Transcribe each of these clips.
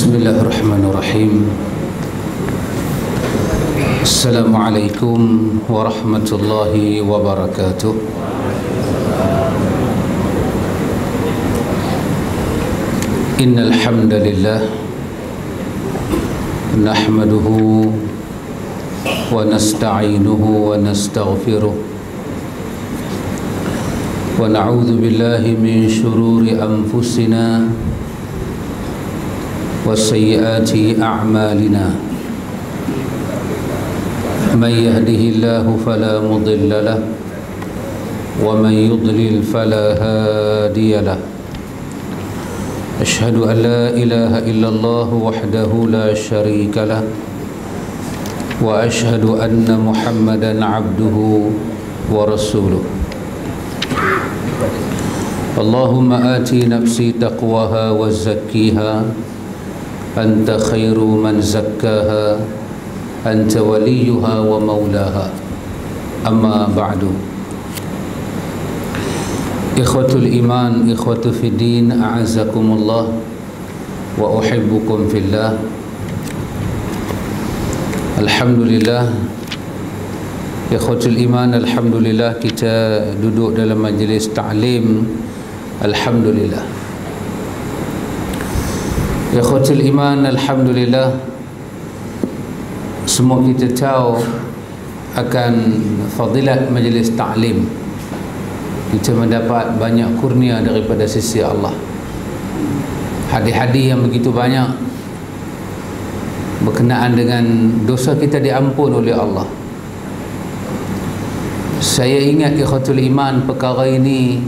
Bismillahirrahmanirrahim. Assalamualaikum warahmatullahi wabarakatuh. Innal hamdalillah nahmaduhu wa nasta'inuhu wa nastaghfiruh wa na'udzu billahi min shururi anfusina وسيئات أعمالنا من يهده الله فلا مضل له ومن يضلل فلا هادي له أشهد أن لا إله إلا الله وحده لا شريك له وأشهد أن محمدا عبده ورسوله اللهم آتي نفسي تقواها وزكيها أنت خير من زكاها أنت وليها ومولاها أما بعد إخوة الإيمان إخوة في الدين أعزكم الله وأحبكم في الله. Alhamdulillah, Ikhwatul Iman, Alhamdulillah kita duduk dalam majlis ta'lim. Alhamdulillah. Ikhwatul Iman, Alhamdulillah, semua kita tahu akan fadilat majlis ta'lim. Kita mendapat banyak kurnia daripada sisi Allah, hadiah-hadiah yang begitu banyak berkenaan dengan dosa kita diampun oleh Allah. Saya ingat Ikhwatul Iman, perkara ini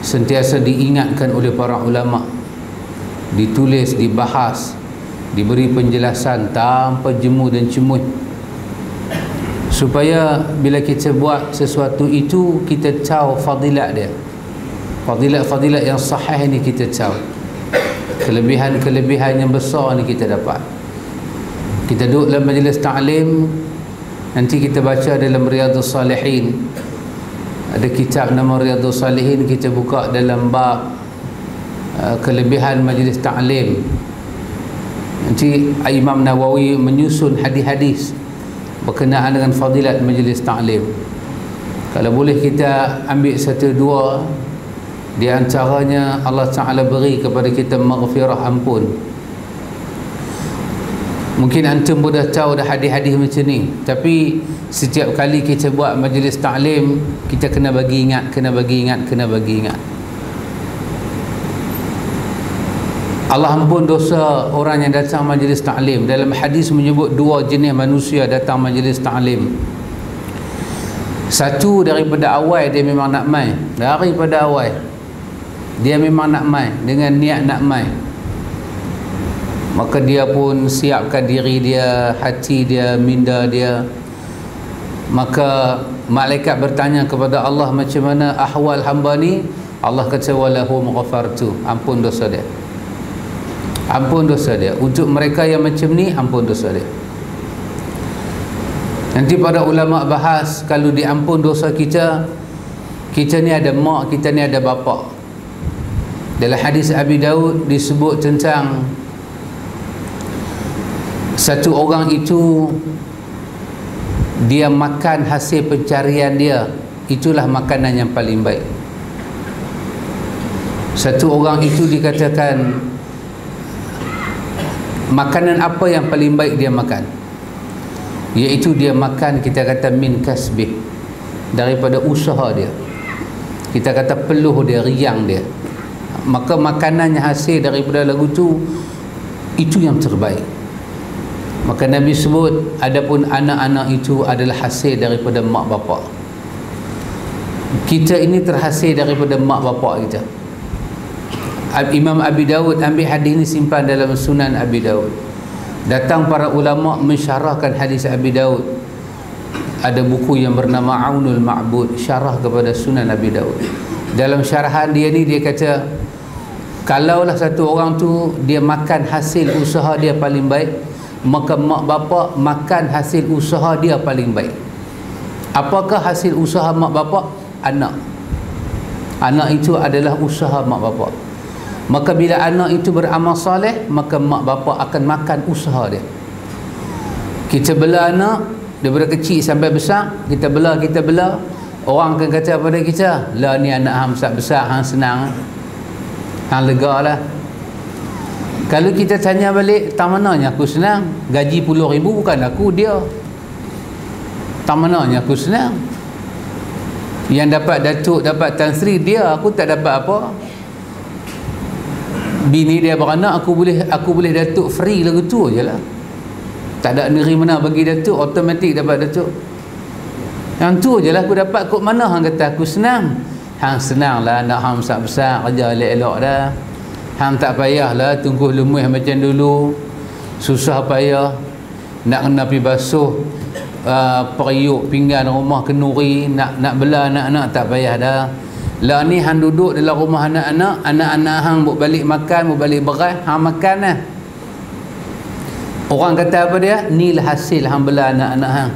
sentiasa diingatkan oleh para ulama, ditulis, dibahas, diberi penjelasan tanpa jemu dan cemuh, supaya bila kita buat sesuatu itu kita tahu fadilat dia, fadilat-fadilat yang sahih ni kita tahu, kelebihan-kelebihan yang besar ni kita dapat. Kita duduk dalam majlis ta'lim, nanti kita baca dalam Riyadhus Salihin, ada kitab nama Riyadhus Salihin, kita buka dalam bab kelebihan majlis ta'lim. Nanti Imam Nawawi menyusun hadis-hadis berkenaan dengan fadilat majlis ta'lim. Kalau boleh kita ambil satu dua di antaranya, Allah Ta'ala beri kepada kita maghfirah, ampun. Mungkin antum pun dah tahu dah hadis-hadis macam ni, tapi setiap kali kita buat majlis ta'lim, kita kena bagi ingat, kena bagi ingat. Allah ampun dosa orang yang datang majlis ta'lim. Dalam hadis menyebut dua jenis manusia datang majlis ta'lim. Satu, daripada awal dia memang nak mai, daripada awal dia memang nak mai dengan niat nak mai, maka dia pun siapkan diri dia, hati dia, minda dia. Maka malaikat bertanya kepada Allah, macam mana ahwal hamba ni? Allah kata, walahum ghafartu, ampun dosa dia, ampun dosa dia. Untuk mereka yang macam ni, ampun dosa dia. Nanti para ulama bahas, kalau diampun dosa kita, kita ni ada mak, kita ni ada bapa. Dalam hadis Abi Daud disebut tentang satu orang itu, dia makan hasil pencarian dia, itulah makanan yang paling baik. Satu orang itu dikatakan, makanan apa yang paling baik dia makan? Iaitu dia makan, kita kata min kasbih, daripada usaha dia, kita kata peluh dia, riang dia. Maka makanan yang hasil daripada lagu tu, itu yang terbaik. Maka Nabi sebut, adapun anak-anak itu adalah hasil daripada mak bapak. Kita ini terhasil daripada mak bapak kita. Imam Abi Daud ambil hadis ini, simpan dalam Sunan Abi Daud. Datang para ulama mensyarahkan hadis Abi Daud. Ada buku yang bernama Aunul Ma'bud, syarah kepada Sunan Abi Daud. Dalam syarahan dia ni, dia kata, kalaulah satu orang tu dia makan hasil usaha dia paling baik, maka mak bapak makan hasil usaha dia paling baik. Apakah hasil usaha mak bapak? Anak. Anak itu adalah usaha mak bapak. Maka bila anak itu beramal soleh, maka mak bapa akan makan usaha dia. Kita bela anak daripada kecil sampai besar, kita bela, orang akan kata pada kita, lah ni anak hang besar, hang senang, hang lega lah. Kalau kita tanya balik, tak mananya aku senang, gaji puluh ribu bukan aku, dia. Tak mananya aku senang. Yang dapat datuk, dapat Tan Sri dia, aku tak dapat apa. Bini dia beranak, aku boleh datuk free lagu tu je lah. Tak ada negeri mana bagi datuk, automatik dapat datuk. Yang tu je lah aku dapat. Kok mana hang kata aku senang? Hang senang lah, nak hang besar-besar, kerja elok-elok dah. Hang tak payah lah tunggu lemuh macam dulu. Susah payah nak kena pergi basuh periuk pinggan rumah kenuri, nak bela anak-anak, tak payah dah. Lah ni hang duduk dalam rumah anak-anak hang buat balik makan, buat balik beras, hang makan lah. Orang kata apa dia? Ni lah hasil hang bela anak-anak hang.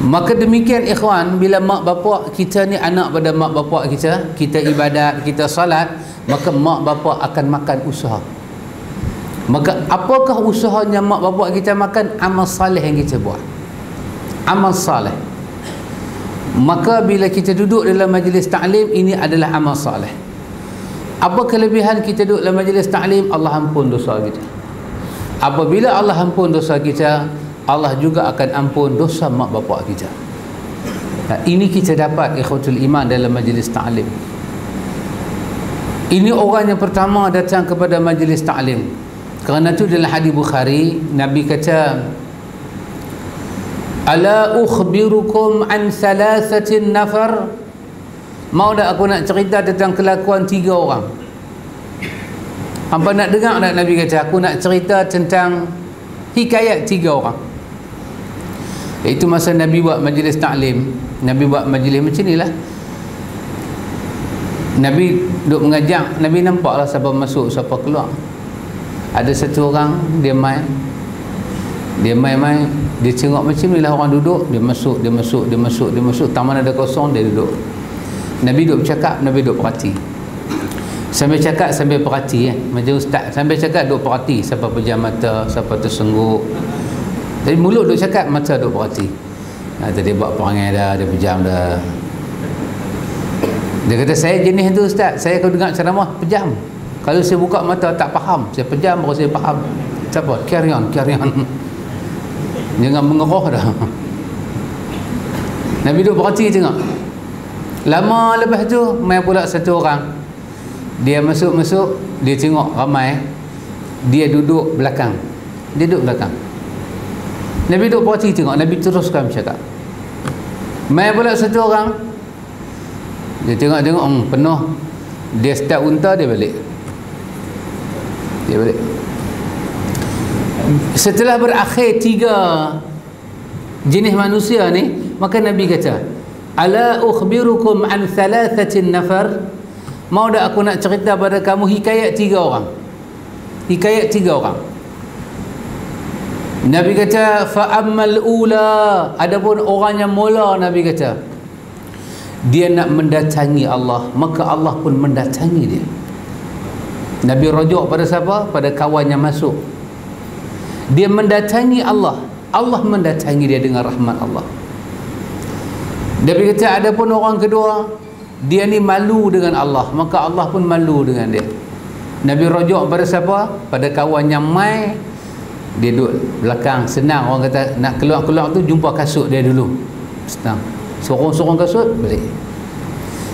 Maka demikian ikhwan, bila mak bapak kita ni anak pada mak bapak kita ibadat, kita salat, maka mak bapak akan makan usaha. Maka apakah usahanya mak bapak kita makan? Amal saleh yang kita buat. Amal saleh. Maka bila kita duduk dalam majlis ta'lim, ini adalah amal saleh. Apa kelebihan kita duduk dalam majlis ta'lim? Allah ampun dosa kita. Apabila Allah ampun dosa kita, Allah juga akan ampun dosa mak bapak kita. Nah, ini kita dapat ikhwatul iman dalam majlis ta'lim. Ini orang yang pertama datang kepada majlis ta'lim. Kerana itu dalam hadis Bukhari, Nabi kata, ala ukhbirukum an thalathatin nafar. Mau tak aku nak cerita tentang kelakuan 3 orang? Hampa nak dengar tak? Nabi kata, aku nak cerita tentang hikayat 3 orang. Itu masa Nabi buat majlis ta'lim. Nabi buat majlis macam ni lah. Nabi duduk mengajar, Nabi nampak lah siapa masuk, siapa keluar. Ada satu orang, dia main, dia tengok macam ni lah orang duduk, dia masuk, tak mana ada kosong, dia duduk. Nabi duduk bercakap, Nabi duduk perhati. Sambil cakap, sambil perhati, macam ustaz, sambil cakap duduk perhati, siapa pejam mata, siapa tersengguk. Jadi mulut duduk cakap, mata duduk perhati. Tadi buat perangai dah, dia pejam dah. Dia kata, saya jenis tu ustaz, saya kalau dengar ceramah pejam. Kalau saya buka mata tak faham, saya pejam baru saya faham. Siapa? Carry on. Jangan mengeroh dah. Nabi duduk perhati tengok. Lama lepas tu mai pula satu orang. Dia masuk, dia tengok ramai. Dia duduk belakang. Nabi duduk perhati tengok, Nabi teruskan bercakap. Mai pula satu orang. Dia tengok penuh. Dia start unta, dia balik. Setelah berakhir 3 jenis manusia ni, maka Nabi kata, ala ukhbirukum an thalathatin nafar. Mau tak aku nak cerita pada kamu hikayat 3 orang? Hikayat 3 orang. Nabi kata, fa ammal ula, adapun orang yang mula, Nabi kata, dia nak mendatangi Allah, maka Allah pun mendatangi dia. Nabi rujuk pada siapa? Pada kawan yang masuk. Dia mendatangi Allah, Allah mendatangi dia dengan rahmat Allah. Nabi kata, ada pun orang kedua, dia ni malu dengan Allah, maka Allah pun malu dengan dia. Nabi rujuk pada siapa? Pada kawan yang mai. Dia duduk belakang, senang. Orang kata nak keluar-keluar tu jumpa kasut dia dulu, senang, sorong-sorong kasut balik.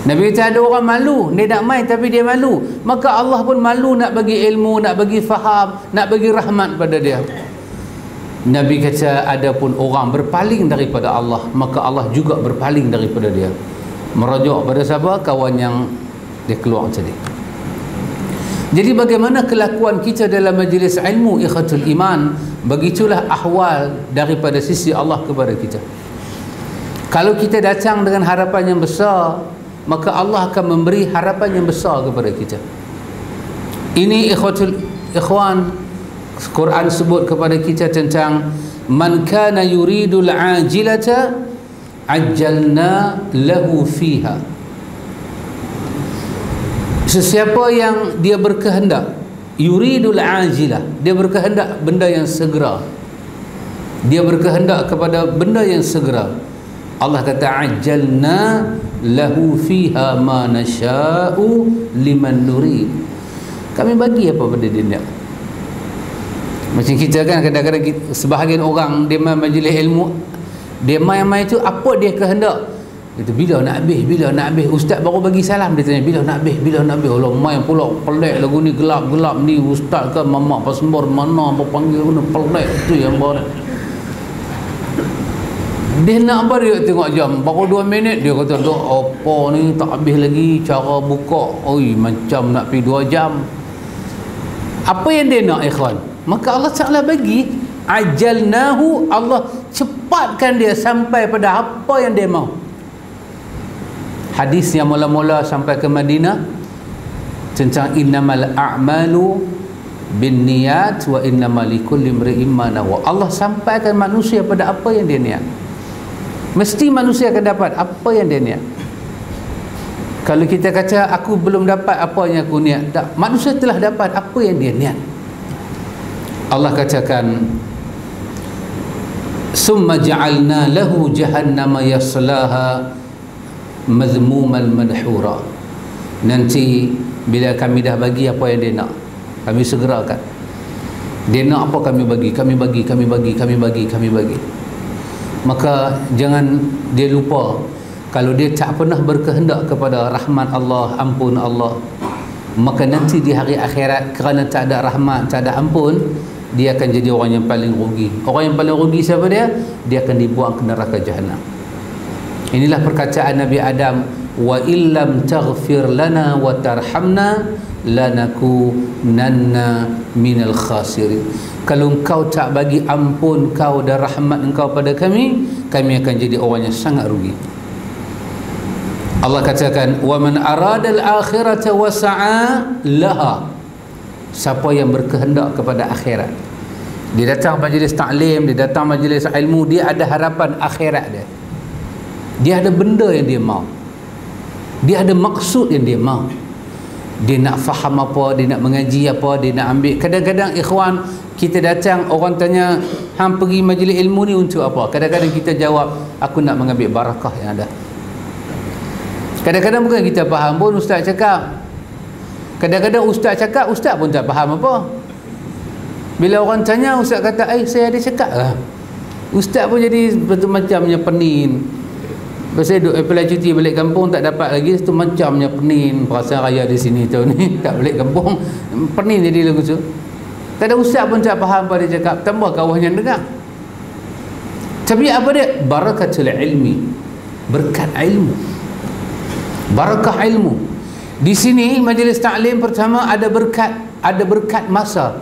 Nabi kata, ada orang malu, dia nak main tapi dia malu, maka Allah pun malu nak bagi ilmu, nak bagi faham, nak bagi rahmat pada dia. Nabi kata, ada pun orang berpaling daripada Allah, maka Allah juga berpaling daripada dia. Merujuk pada siapa? Kawan yang dia keluar tadi. Jadi bagaimana kelakuan kita dalam majlis ilmu, ikhwatul iman? Begitulah ahwal daripada sisi Allah kepada kita. Kalau kita datang dengan harapan yang besar, maka Allah akan memberi harapan yang besar kepada kita. Ini ikhwan, Quran sebut kepada kita tentang man kana yuridul ajilata ajjalna lahu fiha. Sesiapa yang dia berkehendak, yuridul ajilah, dia berkehendak benda yang segera, dia berkehendak kepada benda yang segera, Allah kata ajjalna lahu fiha ma nasha'u liman nurid. Kami bagi apa pada dia. Macam kita kan kadang-kadang sebahagian orang dia main majlis ilmu, dia main-main tu apa dia kehendak. Itu bila nak habis ustaz baru bagi salam, dia tanya bila nak habis. Allah main pula pelik lagu ni, gelap-gelap ni ustaz ke mamak pasembur mana apa panggil guna pelik tu yang baru. Dia nak apa, dia tengok jam baru 2 minit, dia kata tu apa ni tak habis lagi cara buka, oi macam nak pergi 2 jam. Apa yang dia nak ikhwan? Maka Allah Ta'ala bagi ajalnahu, Allah cepatkan dia sampai pada apa yang dia mau. Hadis yang mula-mula sampai ke Madinah tentang innamal a'malu bin niyat wa innamal likulli imri'in ma nawa. Allah sampaikan manusia pada apa yang dia niat. Mesti manusia akan dapat apa yang dia niat. Kalau kita kata aku belum dapat apa yang aku niat, tak, manusia telah dapat apa yang dia niat. Allah katakan summa ja'alna lahu jahannama yaslaha mazmumal madhura. Nanti bila kami dah bagi apa yang dia nak, kami segerakan. Dia nak apa kami bagi. Maka jangan dia lupa, kalau dia tak pernah berkehendak kepada rahmat Allah, ampun Allah, maka nanti di hari akhirat kerana tak ada rahmat, tak ada ampun, dia akan jadi orang yang paling rugi. Orang yang paling rugi siapa dia? Dia akan dibuang ke neraka jahanam. Inilah perkataan Nabi Adam, wa illam taghfir lana wa tarhamna lanakunanna minal khasirin. Kalau engkau tak bagi ampun kau dan rahmat engkau pada kami akan jadi orang yang sangat rugi. Allah katakan wa man arada al-akhirata wa sa'a laha. Siapa yang berkehendak kepada akhirat, dia datang majlis taklim, dia datang majlis ilmu, dia ada harapan akhirat dia. Dia ada benda yang dia mau, dia ada maksud yang dia mau. Dia nak faham apa, dia nak mengaji apa, dia nak ambil. Kadang-kadang ikhwan, kita datang, orang tanya hang pergi majlis ilmu ni untuk apa? Kadang-kadang kita jawab, aku nak mengambil barakah yang ada. Kadang-kadang bukan kita faham pun ustaz cakap. Kadang-kadang ustaz cakap, ustaz pun tak faham apa. Bila orang tanya, ustaz kata, saya ada cakap lah. Ustaz pun jadi macamnya penin. Pasal duk apply cuti balik kampung tak dapat lagi, tu macamnya penin. Perasaan raya di sini tahun ni tak balik kampung, penin jadi lagu tu. Kadang ustaz pun tak faham apa dia cakap, tambah kawan yang dengar. Tapi apa dia? Barakatul ilmi, berkat ilmu, barakah ilmu. Di sini majlis taklim pertama ada berkat masa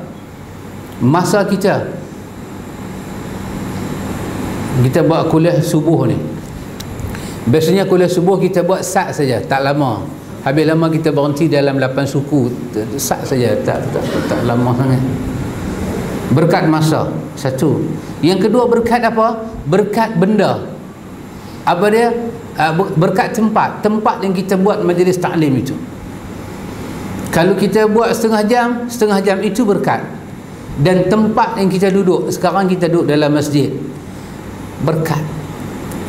kita buat kuliah subuh ni. Biasanya kuliah subuh kita buat sat saja, tak lama. Habis lama kita berhenti dalam 8 suku, sat saja, tak lama sangat. Berkat masa, satu. Yang kedua berkat apa? Berkat benda. Apa dia? Berkat tempat yang kita buat majlis taklim itu. Kalau kita buat setengah jam itu berkat. Dan tempat yang kita duduk, sekarang kita duduk dalam masjid, berkat.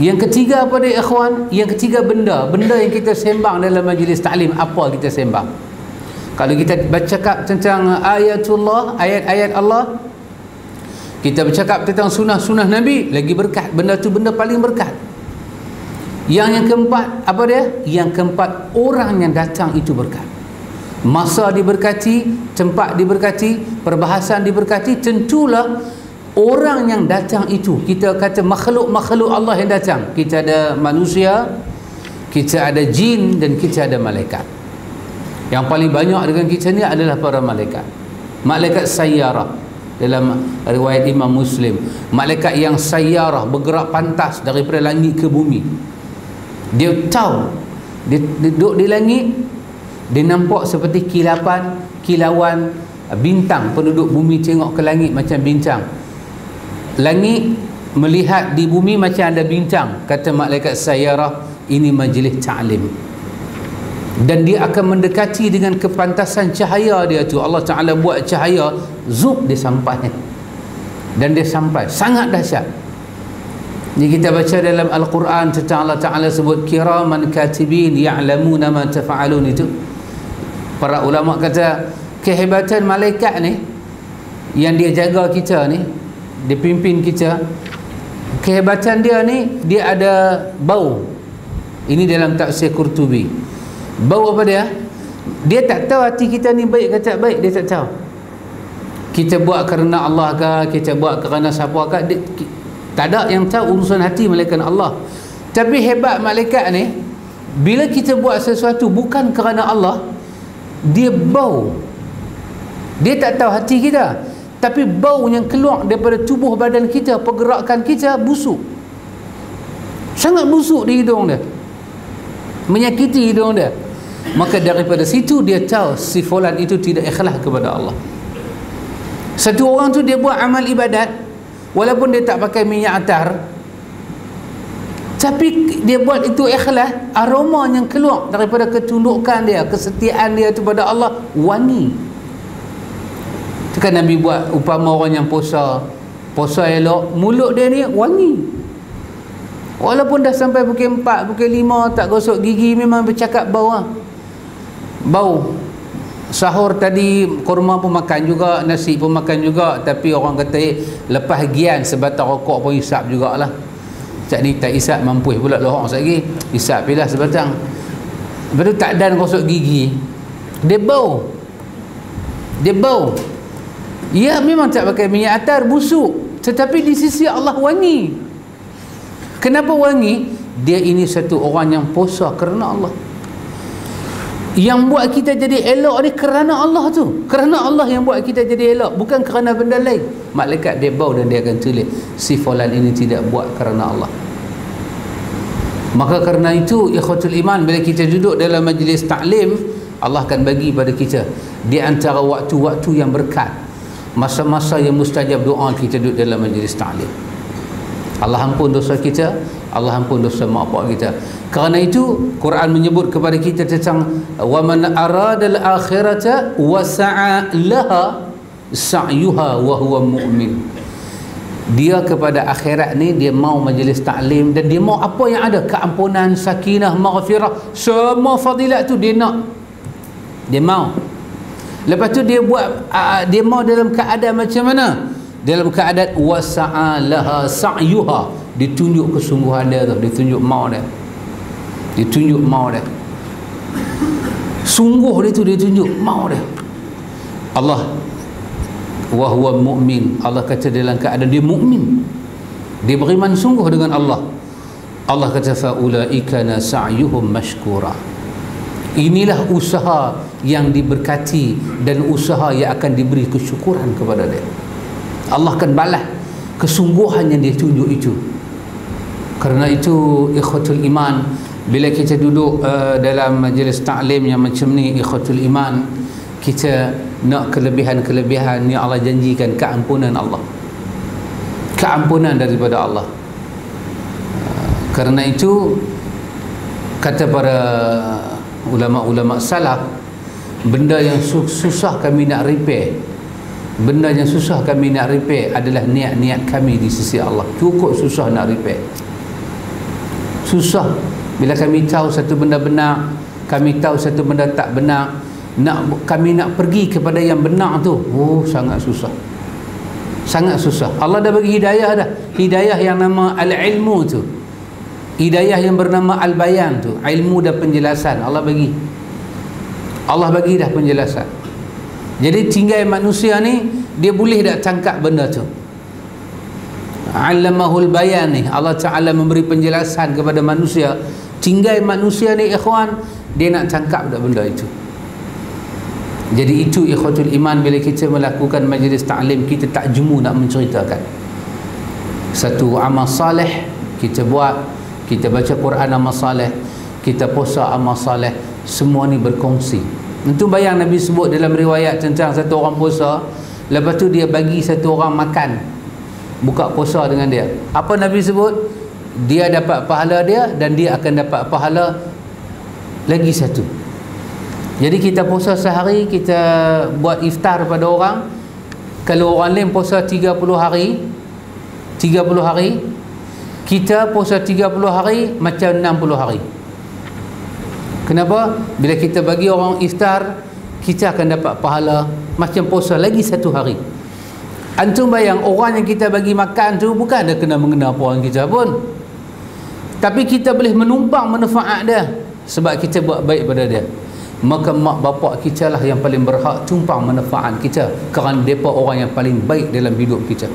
Yang ketiga apa dia ikhwan? Yang ketiga benda yang kita sembang dalam majlis taklim. Apa kita sembang? Kalau kita bercakap tentang ayatullah, ayat-ayat Allah, kita bercakap tentang sunnah-sunnah Nabi, lagi berkat. Benda tu benda paling berkat. Yang keempat apa dia? Yang keempat, orang yang datang itu berkat. Masa diberkati, tempat diberkati, perbahasan diberkati. Tentulah orang yang datang itu, kita kata makhluk-makhluk Allah yang datang. Kita ada manusia, kita ada jin, dan kita ada malaikat. Yang paling banyak dengan kita ni adalah para malaikat. Malaikat sayyarah dalam riwayat Imam Muslim. Malaikat yang sayyarah, bergerak pantas daripada langit ke bumi. Dia tahu, dia duduk di langit, dia nampak seperti kilauan bintang. Penduduk bumi tengok ke langit macam bintang. Langit melihat di bumi macam ada bintang. Kata malaikat sayyarah, ini majlis ta'lim. dan dia akan mendekati dengan kepantasan cahaya dia tu. Allah Ta'ala buat cahaya zup dia sampai, dan dia sampai sangat dahsyat. Ni kita baca dalam Al-Quran tentang Allah Ta'ala sebut kiraman katibin ya'lamuna ma tafa'alun. Itu para ulama kata kehebatan malaikat ni yang dia jaga kita ni, dia pimpin kita, kehebatan dia ni, dia ada bau. Ini dalam tafsir Qurtubi. Bau apa dia? Dia tak tahu hati kita ni baik ke tak baik, dia tak tahu. Kita buat kerana Allah ke, kita buat kerana siapa ke, tak ada yang tahu urusan hati malaikat Allah. Tapi hebat malaikat ni, bila kita buat sesuatu bukan kerana Allah, dia bau. Dia tak tahu hati kita, tapi bau yang keluar daripada tubuh badan kita, pergerakan kita busuk, sangat busuk di hidung dia, menyakiti hidung dia. Maka daripada situ dia tahu si fulan itu tidak ikhlas kepada Allah. Satu orang tu dia buat amal ibadat walaupun dia tak pakai minyak atar, tapi dia buat itu ikhlas, aroma yang keluar daripada ketundukan dia, kesetiaan dia kepada Allah wangi. Itu kan Nabi buat upama orang yang puasa elok, mulut dia ni wangi. Walaupun dah sampai pukul 4, pukul 5 tak gosok gigi, memang bercakap bau lah. Bau. Sahur tadi kurma pun makan juga, nasi pun makan juga, tapi orang kata lepas gian sebatang rokok pun isap jugalah. Cak ni tak isap mampu pula lohong lagi, isap pilah sebatang. Lepas tu tak dan gosok gigi, dia bau. Dia bau. Ya memang tak pakai minyak atar, busuk, tetapi di sisi Allah wangi. Kenapa wangi? Dia ini satu orang yang puasa kerana Allah. Yang buat kita jadi elok ni kerana Allah tu. Kerana Allah yang buat kita jadi elok, bukan kerana benda lain. Malaikat dia bau dan dia akan tulis si fulan ini tidak buat kerana Allah. Maka kerana itu ikhwatul iman, bila kita duduk dalam majlis taklim, Allah akan bagi pada kita di antara waktu-waktu yang berkat, masa-masa yang mustajab doa kita duduk dalam majlis taklim. Allah ampun dosa kita, Allah ampun dosa mak bapak kita. Kerana itu Quran menyebut kepada kita tentang wa man aradal akhirata wa sa'a laha sa'yuha wa huwa mu'min. Dia kepada akhirat ni dia mau majlis taklim, dan dia mau apa yang ada, keampunan, sakinah, maghfirah, semua fadilat tu dia nak. Dia mau. Lepas tu dia buat dia mau dalam keadaan macam mana? Dalam keadaan wa sa'a laha sa'yuha, ditunjuk kesungguhan dia tu, ditunjuk mau dia, ditunjuk mau dia, sungguh dia tu, ditunjuk mau dia. Allah wa huwa mu'min, Allah kata dalam keadaan dia mukmin, dia beriman sungguh dengan Allah. Allah kata fa ulaika sa'yuhum mashkura. Inilah usaha yang diberkati dan usaha yang akan diberi kesyukuran kepada dia. Allah akan balas kesungguhan yang dia tunjuk itu. Kerana itu ikhwatul iman, bila kita duduk dalam majlis taklim yang macam ni, ikhwatul iman, kita nak kelebihan-kelebihan yang Allah janjikan, keampunan Allah, keampunan daripada Allah. Kerana itu kata para ulama-ulama salaf, benda yang susah kami nak repair, benda yang susah kami nak repair adalah niat-niat kami di sisi Allah. Cukup susah nak repair. Susah bila kami tahu satu benda benar, kami tahu satu benda tak benar, kami nak pergi kepada yang benar tu, oh sangat susah, sangat susah. Allah dah bagi hidayah dah, hidayah yang nama al-ilmu tu, hidayah yang bernama al-bayan tu, ilmu dan penjelasan Allah bagi. Allah bagi dah penjelasan. Jadi tinggal manusia ni, dia boleh tak tangkap benda tu. Allamahul bayan ni, Allah Ta'ala memberi penjelasan kepada manusia. Tinggal manusia ni ikhwan, dia nak tangkap tak benda itu. Jadi itu ikhwatul iman, bila kita melakukan majlis ta'lim, kita tak jemu nak menceritakan satu amal saleh kita buat, kita baca Quran amal saleh, kita puasa amal saleh, semua ni berkongsi. Itu bayang Nabi sebut dalam riwayat tentang satu orang puasa, lepas tu dia bagi satu orang makan, buka puasa dengan dia. Apa Nabi sebut? Dia dapat pahala dia, dan dia akan dapat pahala lagi satu. Jadi kita puasa sehari, kita buat iftar pada orang. Kalau orang lain puasa 30 hari, kita puasa 30 hari macam 60 hari. Kenapa? Bila kita bagi orang iftar, kita akan dapat pahala macam puasa lagi 1 hari. Antum bayang, orang yang kita bagi makan tu bukan ada kena mengena apa orang kita pun, tapi kita boleh menumpang manfaat dia sebab kita buat baik pada dia. Maka mak bapak kita lah yang paling berhak tumpang manfaat kita, kerana mereka orang yang paling baik dalam hidup kita.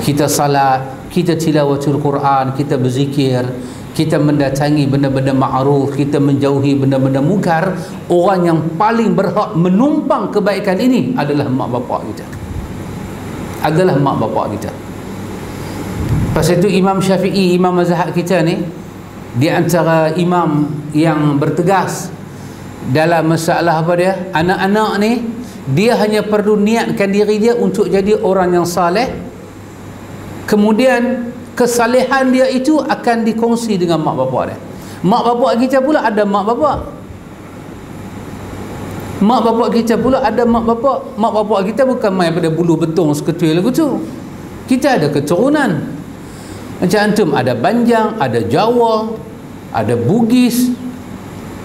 Kita salat, kita tilawatul Quran, kita berzikir, kita mendatangi benda-benda ma'ruf, kita menjauhi benda-benda mungkar. Orang yang paling berhak menumpang kebaikan ini adalah mak bapak kita, adalah mak bapak kita. Pasal itu Imam Syafi'i, imam mazhab kita ni, di antara imam yang bertegas dalam masalah apa dia, anak-anak ni, dia hanya perlu niatkan diri dia untuk jadi orang yang saleh, kemudian kesalehan dia itu akan dikongsi dengan mak bapak dia. Mak bapak kita pula ada mak bapak, mak bapak kita pula ada mak bapak. Mak bapak kita bukan main pada bulu betung seketul lagu tu. Kita ada keturunan. Macam antum ada Banjang, ada Jawa, ada Bugis.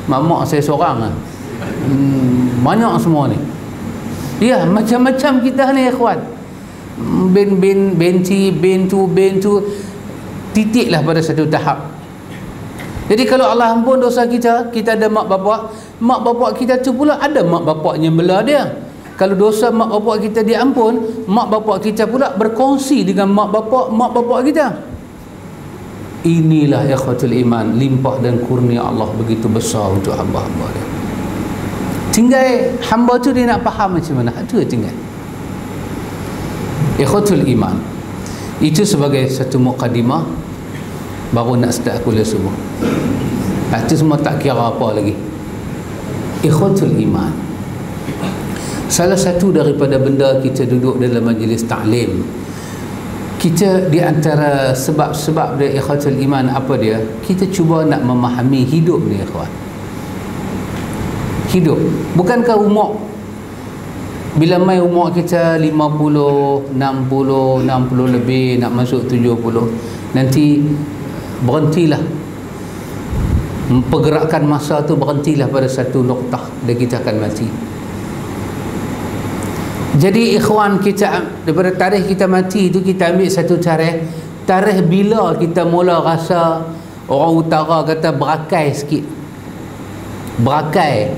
Mak saya seorang lah. Banyak semua ni. Ya, macam-macam kita ni ikhwan. Benti, titiklah pada satu tahap. Jadi kalau Allah ampun dosa kita, kita ada mak bapak kita tu pula ada mak bapaknya bela dia. Kalau dosa mak bapak kita diampun, mak bapak kita pula berkongsi dengan mak bapak kita. Inilah ikhwatul iman, limpah dan kurnia Allah begitu besar untuk hamba-hamba dia. Tinggal hamba tu dia nak faham macam mana, itu dia tinggal. Ikhwatul iman, itu sebagai satu muqaddimah, baru nak start kuliah subuh. Itu semua tak kira apa lagi. Ikhwatul iman, salah satu daripada benda kita duduk dalam majlis ta'lim, kita di antara sebab-sebab dia ikhwatul iman apa dia, kita cuba nak memahami hidup ni ikhwan. Hidup, bukankah umur, bila mai umur kita 50, 60 lebih, nak masuk 70, nanti berhentilah pergerakan masa tu, berhentilah pada satu noktah dan kita akan mati. Jadi ikhwan, kita daripada tarikh kita mati itu, kita ambil satu tarikh bila kita mula rasa, orang utara kata berakai sikit. Berakai,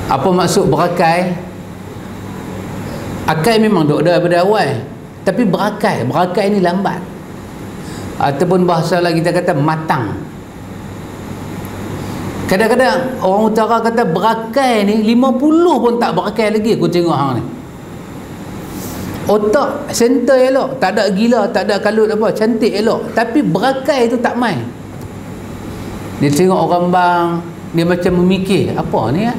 apa maksud berakai? Akai memang duk ada daripada awal, tapi berakai ni lambat. Ataupun bahasa lagi kita kata matang. Kadang-kadang orang utara kata berakai ni 50 pun tak berakai lagi. Aku tengok hang ni, otak center elok, tak ada gila, tak ada kalut apa, cantik elok, tapi berakai tu tak main. Dia tengok orang bang, dia macam memikir, apa ni ya?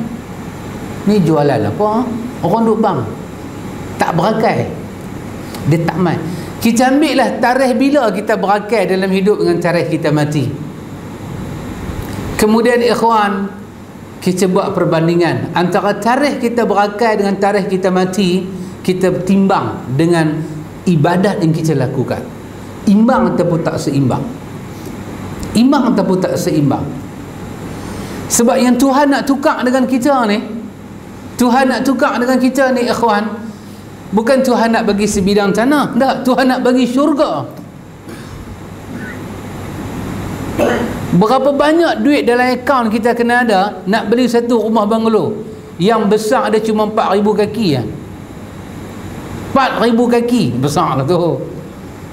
Ni jualan apa? Orang duk bang, tak berakai, dia tak main. Kita ambil lah tarikh bila kita berakai dalam hidup dengan tarikh kita mati. Kemudian ikhwan, kita buat perbandingan antara tarikh kita berakai dengan tarikh kita mati. Kita timbang dengan ibadat yang kita lakukan, imbang ataupun tak seimbang, imbang ataupun tak seimbang. Sebab yang Tuhan nak tukar dengan kita ni, Tuhan nak tukar dengan kita ni ikhwan, bukan Tuhan nak bagi sebidang tanah, tak, Tuhan nak bagi syurga. Berapa banyak duit dalam akaun kita kena ada nak beli satu rumah banglo yang besar ada cuma 4,000 kaki ya. 4,000 kaki, besar lah tu,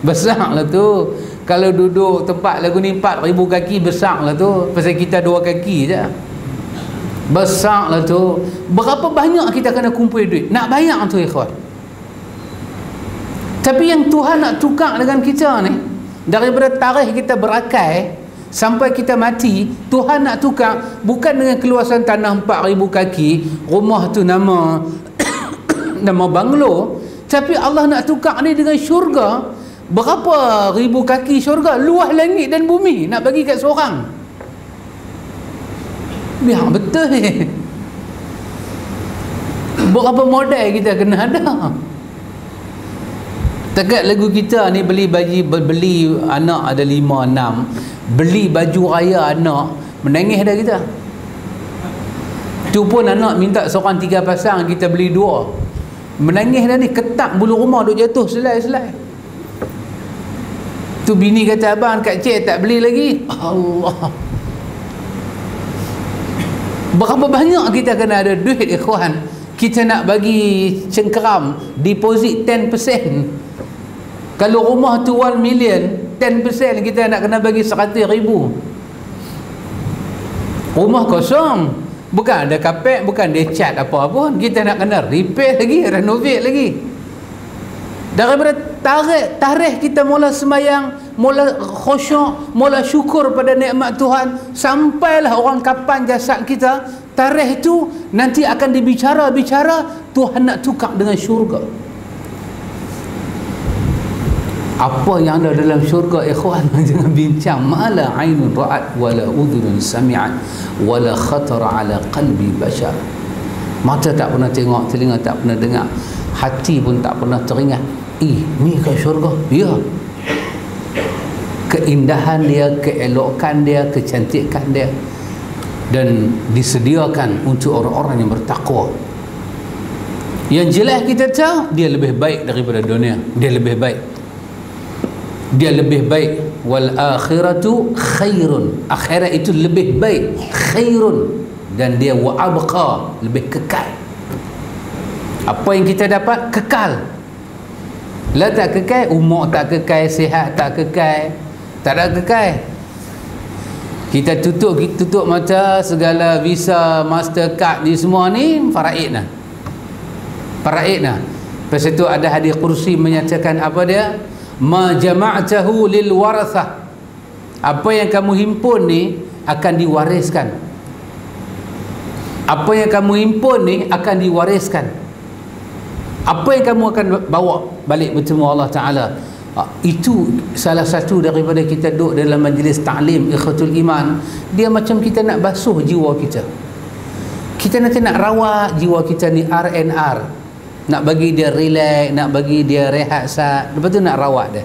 besar lah tu. Kalau duduk tempat lagu ni 4,000 kaki, besar lah tu. Pasal kita 2 kaki je, besar lah tu. Berapa banyak kita kena kumpul duit nak bayar tu ikhwan. Tapi yang Tuhan nak tukar dengan kita ni, daripada tarikh kita berakai sampai kita mati, Tuhan nak tukar bukan dengan keluasan tanah 4,000 kaki, rumah tu nama nama banglo, tapi Allah nak tukar ni dengan syurga. Berapa ribu kaki syurga, luas langit dan bumi, nak bagi kat seorang. Biar betul betul. Berapa modal kita kena ada. Takat lagu kita ni beli anak ada 5, 6, beli baju raya anak, menangis dah kita. Tu pun anak minta seorang 3 pasang, kita beli 2, menangis dah ni, ketak bulu rumah duk jatuh selai-selai. Tu bini kata, abang Kak Cik tak beli lagi. Allah, berapa banyak kita kena ada duit ikhwan, kita nak bagi cengkeram deposit 10%. Kalau rumah tu 1 million, 10% kita nak kena bagi 100,000. Rumah kosong, bukan ada kapek, bukan ada cat apa pun, kita nak kena repair lagi, renovate lagi. Daripada tarikh kita mula semayang, mula khusyuk, mula syukur pada nikmat Tuhan, sampailah orang kapan jasad kita, tarikh itu nanti akan dibicara-bicara, Tuhan nak tukar dengan syurga. Apa yang ada dalam syurga ikhwan, jangan bincang. Mala ainun ra'at wala udhunun sami'at wala khatara ala qalbi bashar. Mata tak pernah tengok, telinga tak pernah dengar, hati pun tak pernah teringat. Ni ke syurga? Ya. Keindahan dia, keelokan dia, kecantikan dia, dan disediakan untuk orang-orang yang bertakwa. Yang jelas kita tahu dia lebih baik daripada dunia. Dia lebih baik. Dia lebih baik. Wal akhiratu khairun. Akhirat itu lebih baik, khairun, dan dia wa abqa, lebih kekal. Apa yang kita dapat kekal. Lah tak kekal, umur tak kekal, sihat tak kekal, tak ada kekal. Kita tutup mata, segala visa, Mastercard ni semua ni faraid lah. Faraid lah. Lepas itu ada hadis kursi menyatakan apa dia? Ma jama'tahu lil warathah. Apa yang kamu himpun ni akan diwariskan. Apa yang kamu himpun ni akan diwariskan. Apa yang kamu akan bawa balik bertemu Allah Ta'ala. Itu salah satu daripada kita duduk dalam majlis ta'lim ikhwatul iman. Dia macam kita nak basuh jiwa kita. Kita nanti nak rawat jiwa kita ni, R&R, nak bagi dia relax, nak bagi dia rehat sat. Lepas tu nak rawat dia.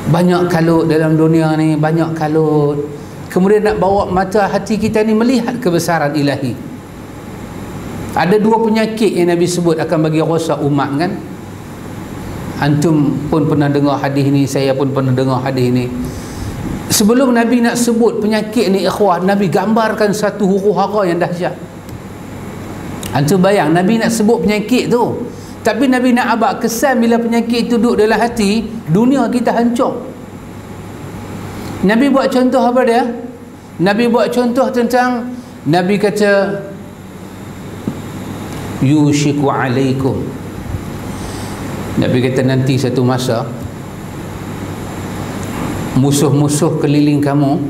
Banyak kalut dalam dunia ni, banyak kalut. Kemudian nak bawa mata hati kita ni melihat kebesaran ilahi. Ada 2 penyakit yang Nabi sebut akan bagi rosak umat kan. Antum pun pernah dengar hadis ni, saya pun pernah dengar hadis ni. Sebelum Nabi nak sebut penyakit ni ikhwan, Nabi gambarkan satu huru-hara yang dahsyat. Antum bayang, Nabi nak sebut penyakit tu, tapi Nabi nak abad kesan bila penyakit itu duduk dalam hati, dunia kita hancur. Nabi buat contoh apa dia? Nabi buat contoh tentang, Nabi kata yushiku alaikum, Nabi kata nanti satu masa musuh-musuh keliling kamu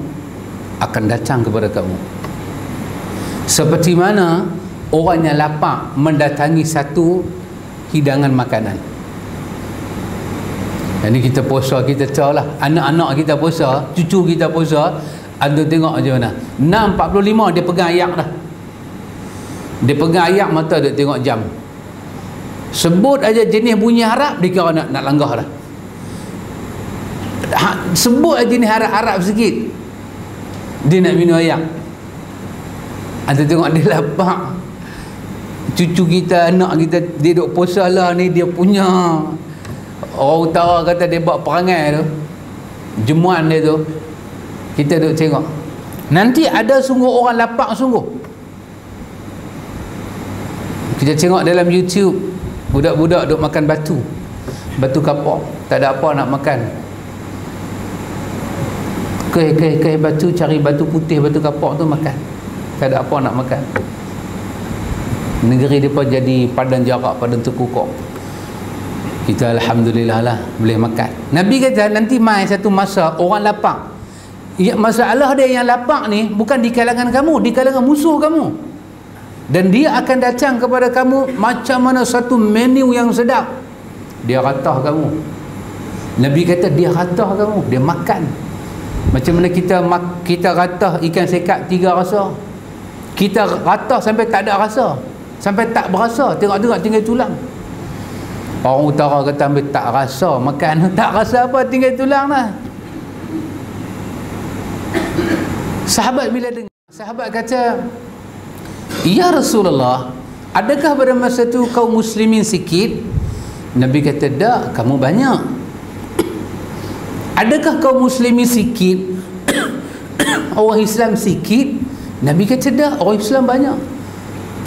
akan datang kepada kamu seperti mana orang yang lapar mendatangi satu hidangan makanan. Jadi kita puasa, kita tahu lah, anak-anak kita puasa, cucu kita puasa, anda tengok macam mana 6.45 dia pegang ayak dah. Dia pegang ayak, mata dia tengok jam. Sebut aja jenis bunyi harap, dia kira nak langgar dah. Sebut aja jenis harap-harap sikit, dia nak minum ayak. Anda tengok dia lapar. Cucu kita, anak kita, dia duk puasa lah ni, dia punya orang utara kata dia buat perangai tu, jemuan dia tu. Kita duk tengok, nanti ada sungguh orang lapar sungguh. Kita tengok dalam YouTube, budak-budak duk makan batu kapok, tak ada apa nak makan. Keh batu, cari batu putih, batu kapok tu makan, tak ada apa nak makan. Negeri dia pun jadi padang jarak, padang terkukuk. Kita alhamdulillah lah boleh makan. Nabi kata nanti mai satu masa orang lapar. Ya, masalah dia yang lapar ni bukan di kalangan kamu, di kalangan musuh kamu. Dan dia akan datang kepada kamu macam mana satu menu yang sedap. Dia ratah kamu. Nabi kata dia ratah kamu, dia makan. Macam mana kita ratah ikan sekat 3 rasa. Kita rata sampai tak ada rasa, sampai tak berasa, tengok-tengok tinggal tulang. Orang utara kata ambil tak rasa makan, tak rasa apa, tinggal tulang lah. Sahabat bila dengar, sahabat kata, ya Rasulullah, adakah pada masa tu kaum muslimin sikit? Nabi kata, tak, kamu banyak. Adakah kaum muslimin sikit? Orang Islam sikit? Nabi kata, tak, orang Islam banyak.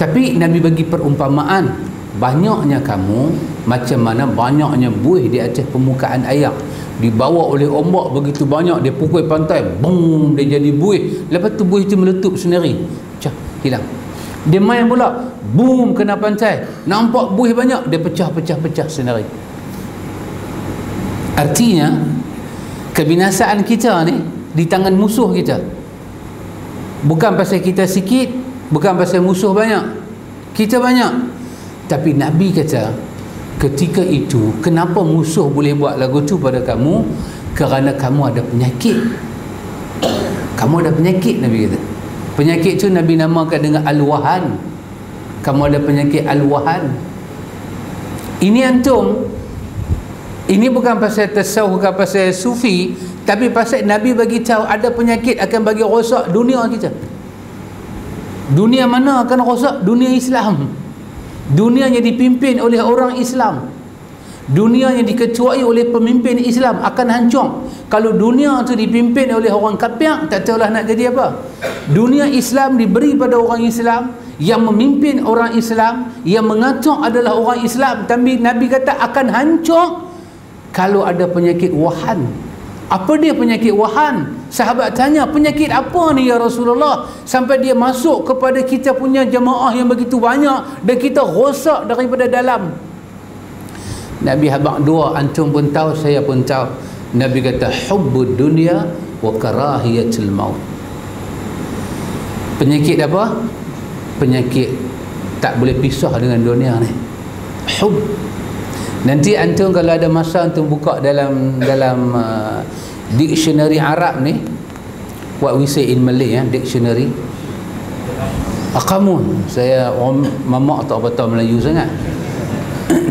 Tapi Nabi bagi perumpamaan, banyaknya kamu macam mana banyaknya buih di atas permukaan air, dibawa oleh ombak begitu banyak, dia pukul pantai, boom, dia jadi buih. Lepas tu buih itu meletup sendiri, hilang. Dia main pula, boom, kena pantai, nampak buih banyak, dia pecah sendiri. Artinya kebinasaan kita ni di tangan musuh kita. Bukan pasal kita sikit, bukan pasal musuh banyak, kita banyak. Tapi Nabi kata, ketika itu kenapa musuh boleh buat lagu tu pada kamu? Kerana kamu ada penyakit. Kamu ada penyakit, Nabi kata. Penyakit tu Nabi namakan dengan al-wahan. Kamu ada penyakit al-wahan. Ini antum, ini bukan pasal tasawuf, bukan pasal sufi, tapi pasal Nabi bagi tahu ada penyakit akan bagi rosak dunia kita. Dunia mana akan rosak? Dunia Islam. Dunia yang dipimpin oleh orang Islam, dunia yang diketuai oleh pemimpin Islam akan hancur. Kalau dunia tu dipimpin oleh orang kafir, tak tahulah nak jadi apa. Dunia Islam diberi pada orang Islam, yang memimpin orang Islam, yang mengatur adalah orang Islam. Tapi Nabi kata akan hancur kalau ada penyakit wahan. Apa dia penyakit wahan? Sahabat tanya, penyakit apa ni ya Rasulullah, sampai dia masuk kepada kita punya jemaah yang begitu banyak dan kita rosak daripada dalam? Nabi habaq dua, antum pun tahu, saya pun tahu. Nabi kata, hubbud dunya wa karahiyatul maut. Penyakit apa? Penyakit tak boleh pisah dengan dunia ni. Hub. Nanti antum kalau ada masa antum buka dalam dictionary Arab ni, what we say in Malay, dictionary, kamus. Saya orang mamak tak tahu Melayu sangat.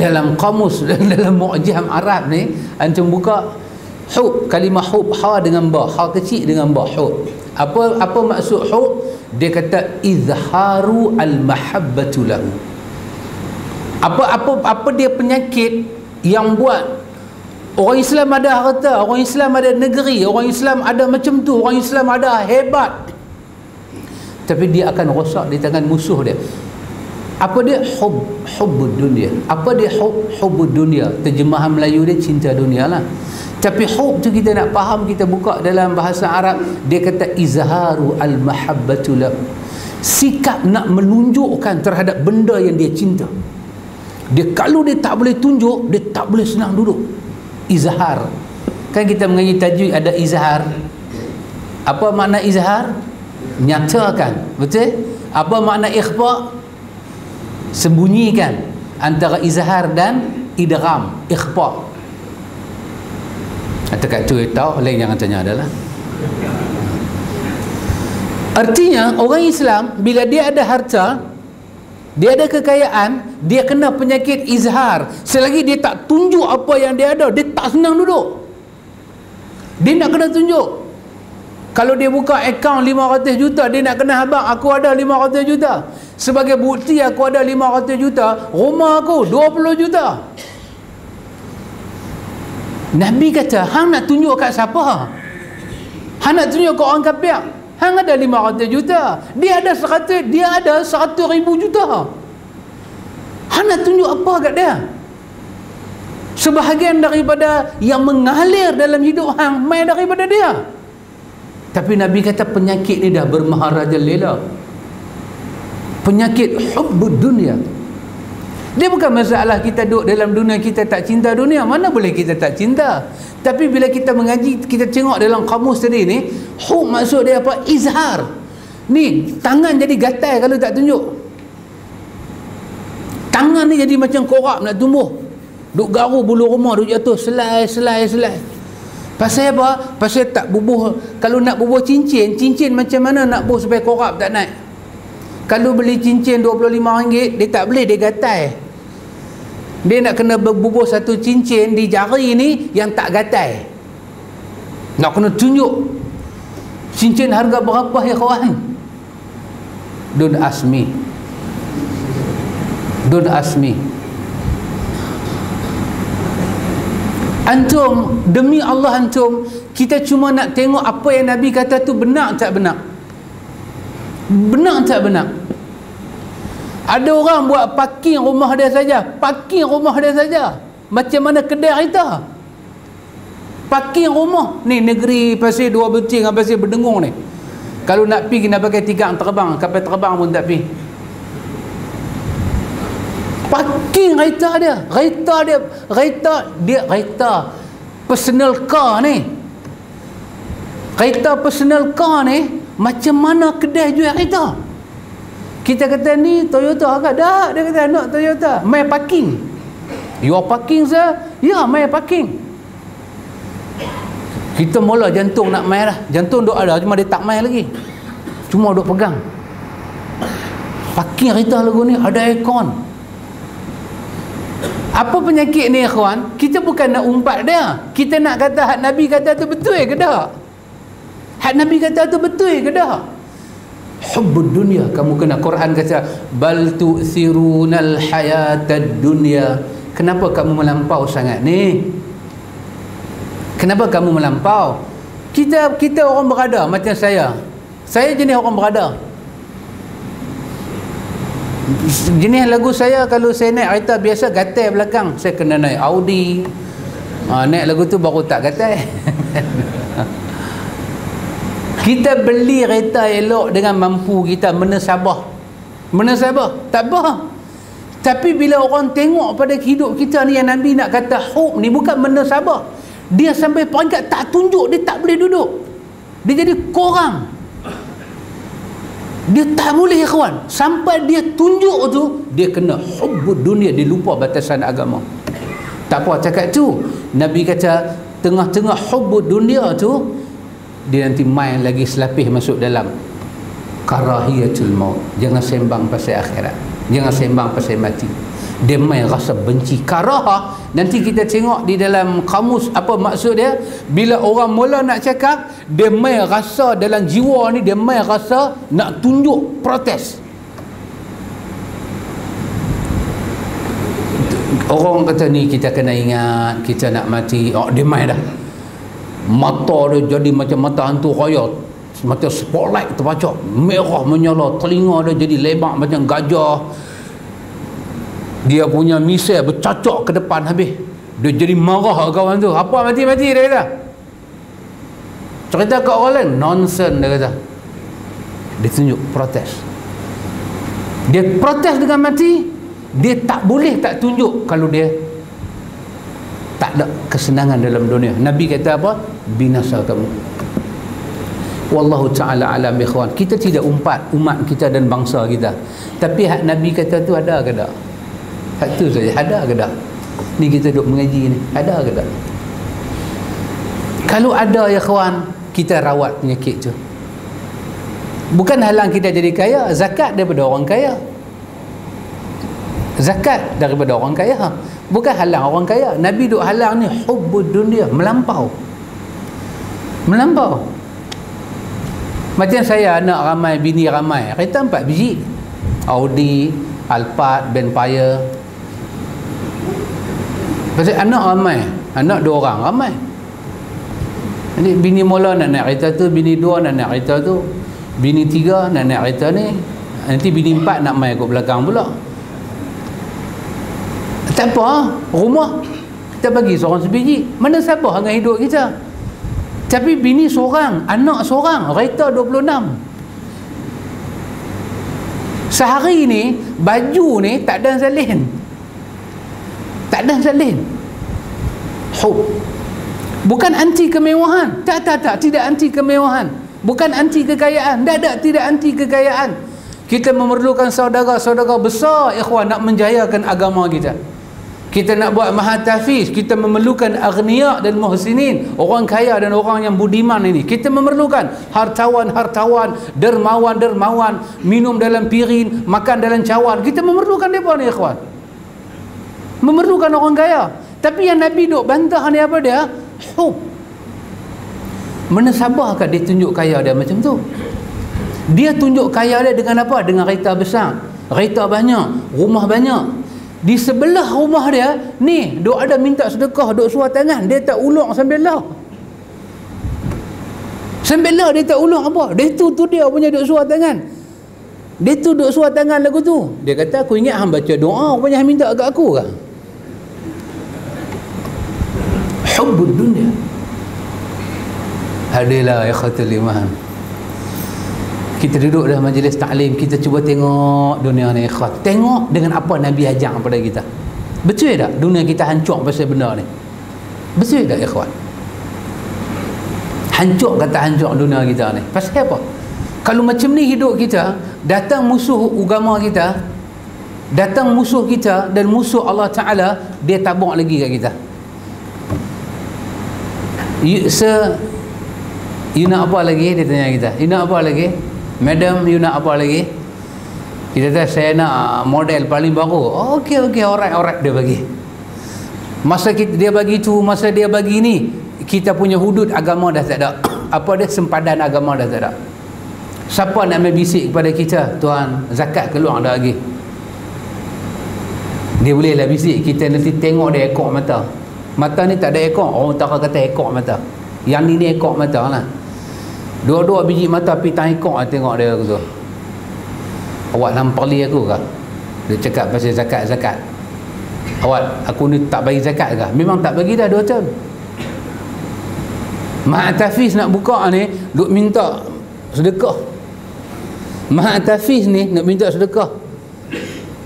Dalam kamus, dalam mu'jam Arab ni, antum buka hub, kalimah hub, ha dengan ba, ha kecil dengan ba, hub. Apa maksud hub? Dia kata izharu al-mahabbatu lahu. Apa dia penyakit yang buat orang Islam ada harta, orang Islam ada negeri, orang Islam ada macam tu, orang Islam ada hebat, tapi dia akan rosak di tangan musuh dia. Apa dia? Hubbud dunia. Apa dia hubbud dunia? Terjemahan Melayu dia cinta dunia lah. Tapi hub tu kita nak faham, kita buka dalam bahasa Arab, dia kata izharu al-mahabbatu lahu. Sikap nak menunjukkan terhadap benda yang dia cinta. Dia kalau dia tak boleh tunjuk, dia tak boleh senang duduk. Izhar. Kan kita mengaji tajwid ada izhar. Apa makna izhar? Nyatakan. Betul? Apa makna ikhfa? Sembunyikan. Antara izhar dan idgham, ikhfa. Atau kat tu tahu, lain jangan tanya adalah. Artinya orang Islam bila dia ada harta, dia ada kekayaan, dia kena penyakit izhar. Selagi dia tak tunjuk apa yang dia ada, dia tak senang duduk. Dia nak kena tunjuk. Kalau dia buka akaun 500 juta, dia nak kena habaq, aku ada 500 juta. Sebagai bukti aku ada 500 juta, rumah aku 20 juta. Nabi kata, hang nak tunjuk kat siapa? Hang nak tunjuk kat orang kafir? Hang ada 500 juta, dia ada 100 ribu juta. Hang nak tunjuk apa kat dia? Sebahagian daripada yang mengalir dalam hidup hang mai daripada dia. Tapi Nabi kata penyakit ni dah bermaharajalela. Penyakit hubbud dunia. Dia bukan masalah kita duduk dalam dunia kita tak cinta dunia. Mana boleh kita tak cinta? Tapi bila kita mengaji, kita tengok dalam kamus tadi ni, hub maksud dia apa? Izhar. Ni tangan jadi gatal kalau tak tunjuk. Tangan ni jadi macam korak nak tumbuh. Duk garu bulu rumah, duk jatuh selai. Pasal apa? Pasal tak bubuh. Kalau nak bubuh cincin macam mana nak bubuh supaya korak tak naik? Kalau beli cincin RM25, dia tak boleh, dia gatai. Dia nak kena berbubuh satu cincin di jari ni yang tak gatai. Nak kena tunjuk cincin harga berapa ya kawan. Don't ask me. Don't ask me. Antum, demi Allah antum, kita cuma nak tengok apa yang Nabi kata tu benar tak benar. Benar tak benar. Ada orang buat parking rumah dia saja. Parking rumah dia saja. Macam mana kedai kita? Parking rumah. Ni negeri pasir dua beting, pasir berdengung ni. Kalau nak pergi kena pakai tikar terbang. Kapal terbang pun tak pergi. Parking kereta dia. Kereta personal car ni. Kereta personal car ni, macam mana kedai jual kereta? Kita kata ni Toyota agak dah. Dia kata nak Toyota. Mai parking. Your parking sir? Ya, mai parking. Kita mula jantung nak mai dah. Jantung duk ada, cuma dia tak mai lagi. Cuma duk pegang. Parking kereta lagu ni ada aircon. Apa penyakit ni ikhwan? Kita bukan nak umpat dia. Kita nak kata hak Nabi kata tu betul ke tak? Hak Nabi kata tu betul ke tak? Hubbud dunia. Kamu kena, Quran kata bal tu'thirunal hayatad dunya. Kenapa kamu melampau sangat ni? Kenapa kamu melampau? Kita orang berada macam saya jenis orang berada. Jenis lagu saya, kalau saya naik kereta biasa gatai belakang, saya kena naik Audi. Naik lagu tu baru tak gatai. Kita beli kereta elok dengan mampu kita, menasabah. Tak apa. Tapi bila orang tengok pada hidup kita ni, yang Nabi nak kata hub ni bukan menasabah. Dia sampai peringkat tak tunjuk, dia tak boleh duduk. Dia jadi korang. Dia tak boleh kawan. Sampai dia tunjuk tu, dia kena hubbud dunia, dia lupa batasan agama. Tak apa cakap tu. Nabi kata tengah-tengah hubbud dunia tu, dia nanti main lagi selapih masuk dalam karahiyatul maut. Jangan sembang pasal akhirat, jangan sembang pasal mati. Dia main rasa benci. Karaha, nanti kita tengok di dalam kamus apa maksud dia. Bila orang mula nak cakap, dia main rasa dalam jiwa ni, dia main rasa nak tunjuk protes. Orang kata ni kita kena ingat kita nak mati. Dia main dah. Mata dia jadi macam mata hantu raya, macam spotlight terpacak, merah menyala. Telinga dia jadi lebar macam gajah. Dia punya misai bercacak ke depan habis. Dia jadi marah kawan tu. Apa mati-mati dia kata. Cerita kat orang lain, nonsense dia kata. Dia tunjuk protes. Dia protes dengan mati. Dia tak boleh tak tunjuk kalau dia tak ada kesenangan dalam dunia. Nabi kata apa? Binasa kamu. Wallahu ta'ala alam ikhwan. Kita tidak umpat umat kita dan bangsa kita. Tapi hak Nabi kata tu ada ke tak? Hak tu saja. Ada ke tak? Ni kita duduk mengaji ni. Ada ke tak? Kalau ada ya kawan, kita rawat penyakit tu. Bukan halang kita jadi kaya. Zakat daripada orang kaya. Zakat daripada orang kaya. Bukan halang orang kaya. Nabi duk halang ni hubbud dunia, melampau. Macam saya anak ramai, bini ramai. Kereta 4 biji. Audi, Alphard, Benfire. Pasal anak ramai. Anak 2 orang ramai. Jadi bini mula nak naik kereta tu, bini 2 nak naik kereta tu, bini 3 nak naik kereta ni. Nanti bini 4 nak main kat belakang pula. Tak apa, rumah kita bagi seorang sebiji. Mana sabah dengan hidup kita. Tapi bini seorang, anak seorang, kereta 26. Sehari ni baju ni tak ada salin. Hub. Bukan anti kemewahan. Tak, tidak anti kemewahan. Bukan anti kekayaan. Tidak anti kekayaan. Kita memerlukan saudara-saudara besar ikhwan nak menjayakan agama kita. Kita nak buat mahat tahfiz, kita memerlukan aghniya dan muhsinin, orang kaya dan orang yang budiman ini. Kita memerlukan hartawan, dermawan, minum dalam piring, makan dalam cawan. Kita memerlukan mereka ni ikhwan. Memerlukan orang kaya. Tapi yang Nabi duk bantah ni apa dia? Hub. Mana sabahkah dia tunjuk kaya dia macam tu? Dia tunjuk kaya dia dengan apa? Dengan kereta besar, kereta banyak, rumah banyak. Di sebelah rumah dia ni duk ada minta sedekah, duk suar tangan, dia tak ulung sambil lah. Sambil lah dia tak ulung apa? Dia tu dia punya duk suar tangan. Dia tu duk suar tangan lagu tu. Dia kata aku ingat hang baca doa, rupanya hang minta kat aku ke? Hubbud dunya. Hadilah ikhwatul iman. Kita duduk dalam majlis ta'lim, kita cuba tengok dunia ni ikhwan. Tengok dengan apa Nabi ajar kepada kita. Betul tak dunia kita hancur pasal benda ni? Betul tak ikhwan? Hancur kata hancur dunia kita ni. Pasal apa? Kalau macam ni hidup kita, datang musuh agama kita, datang musuh kita dan musuh Allah Ta'ala, dia tabuk lagi kat kita. You nak apa lagi? Dia tanya kita. You nak apa lagi? Madam, you nak apa lagi? Kita kata saya nak model paling baru. Oh, okey, alright dia bagi. Masa dia bagi tu, masa dia bagi ni, kita punya hudud agama dah tak ada. Apa dia, sempadan agama dah tak ada. Siapa nak main bisik kepada kita, tuan zakat keluar dah lagi? Dia boleh lah bisik, kita nanti tengok dia ekor mata. Mata ni tak ada ekor, orang utara kata ekor mata. Yang ni ekor mata lah. Dua-dua biji mata pitang ekor, tengok dia tu. Awak nampali aku ke? Dia cakap pasal zakat. Awak, aku ni tak bagi zakat ke? Memang tak bagi dah 2 tahun. Mahat tahfiz nak buka ni, duk minta sedekah. Mahat tahfiz ni nak minta sedekah.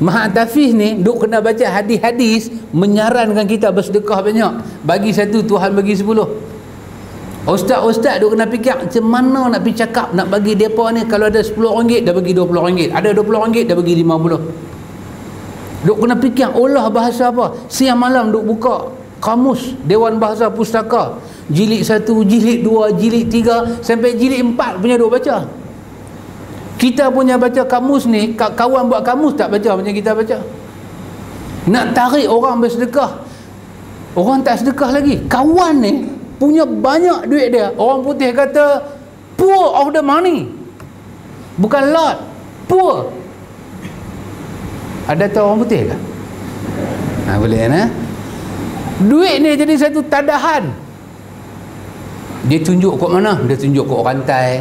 Mahat tahfiz ni duk kena baca hadis-hadis menyarankan kita bersedekah banyak. Bagi 1, Tuhan bagi 10. Ustaz duk kena fikir macam mana nak pergi cakap, nak bagi depa ni. Kalau ada RM10 dah bagi RM20, ada RM20 dah bagi RM50. Duk kena fikir olah bahasa apa. Siang malam duk buka kamus Dewan Bahasa Pustaka, jilid 1, jilid 2, jilid 3 sampai jilid 4 punya duk baca. Kita punya baca kamus ni, kawan buat kamus tak baca macam kita baca. Nak tarik orang bersedekah, orang tak sedekah lagi. Kawan ni punya banyak duit dia. Orang putih kata poor of the money, bukan lot, poor. Ada tahu orang putih ke? Boleh kan? Duit ni jadi satu tadahan. Dia tunjuk kot mana? Dia tunjuk kot rantai,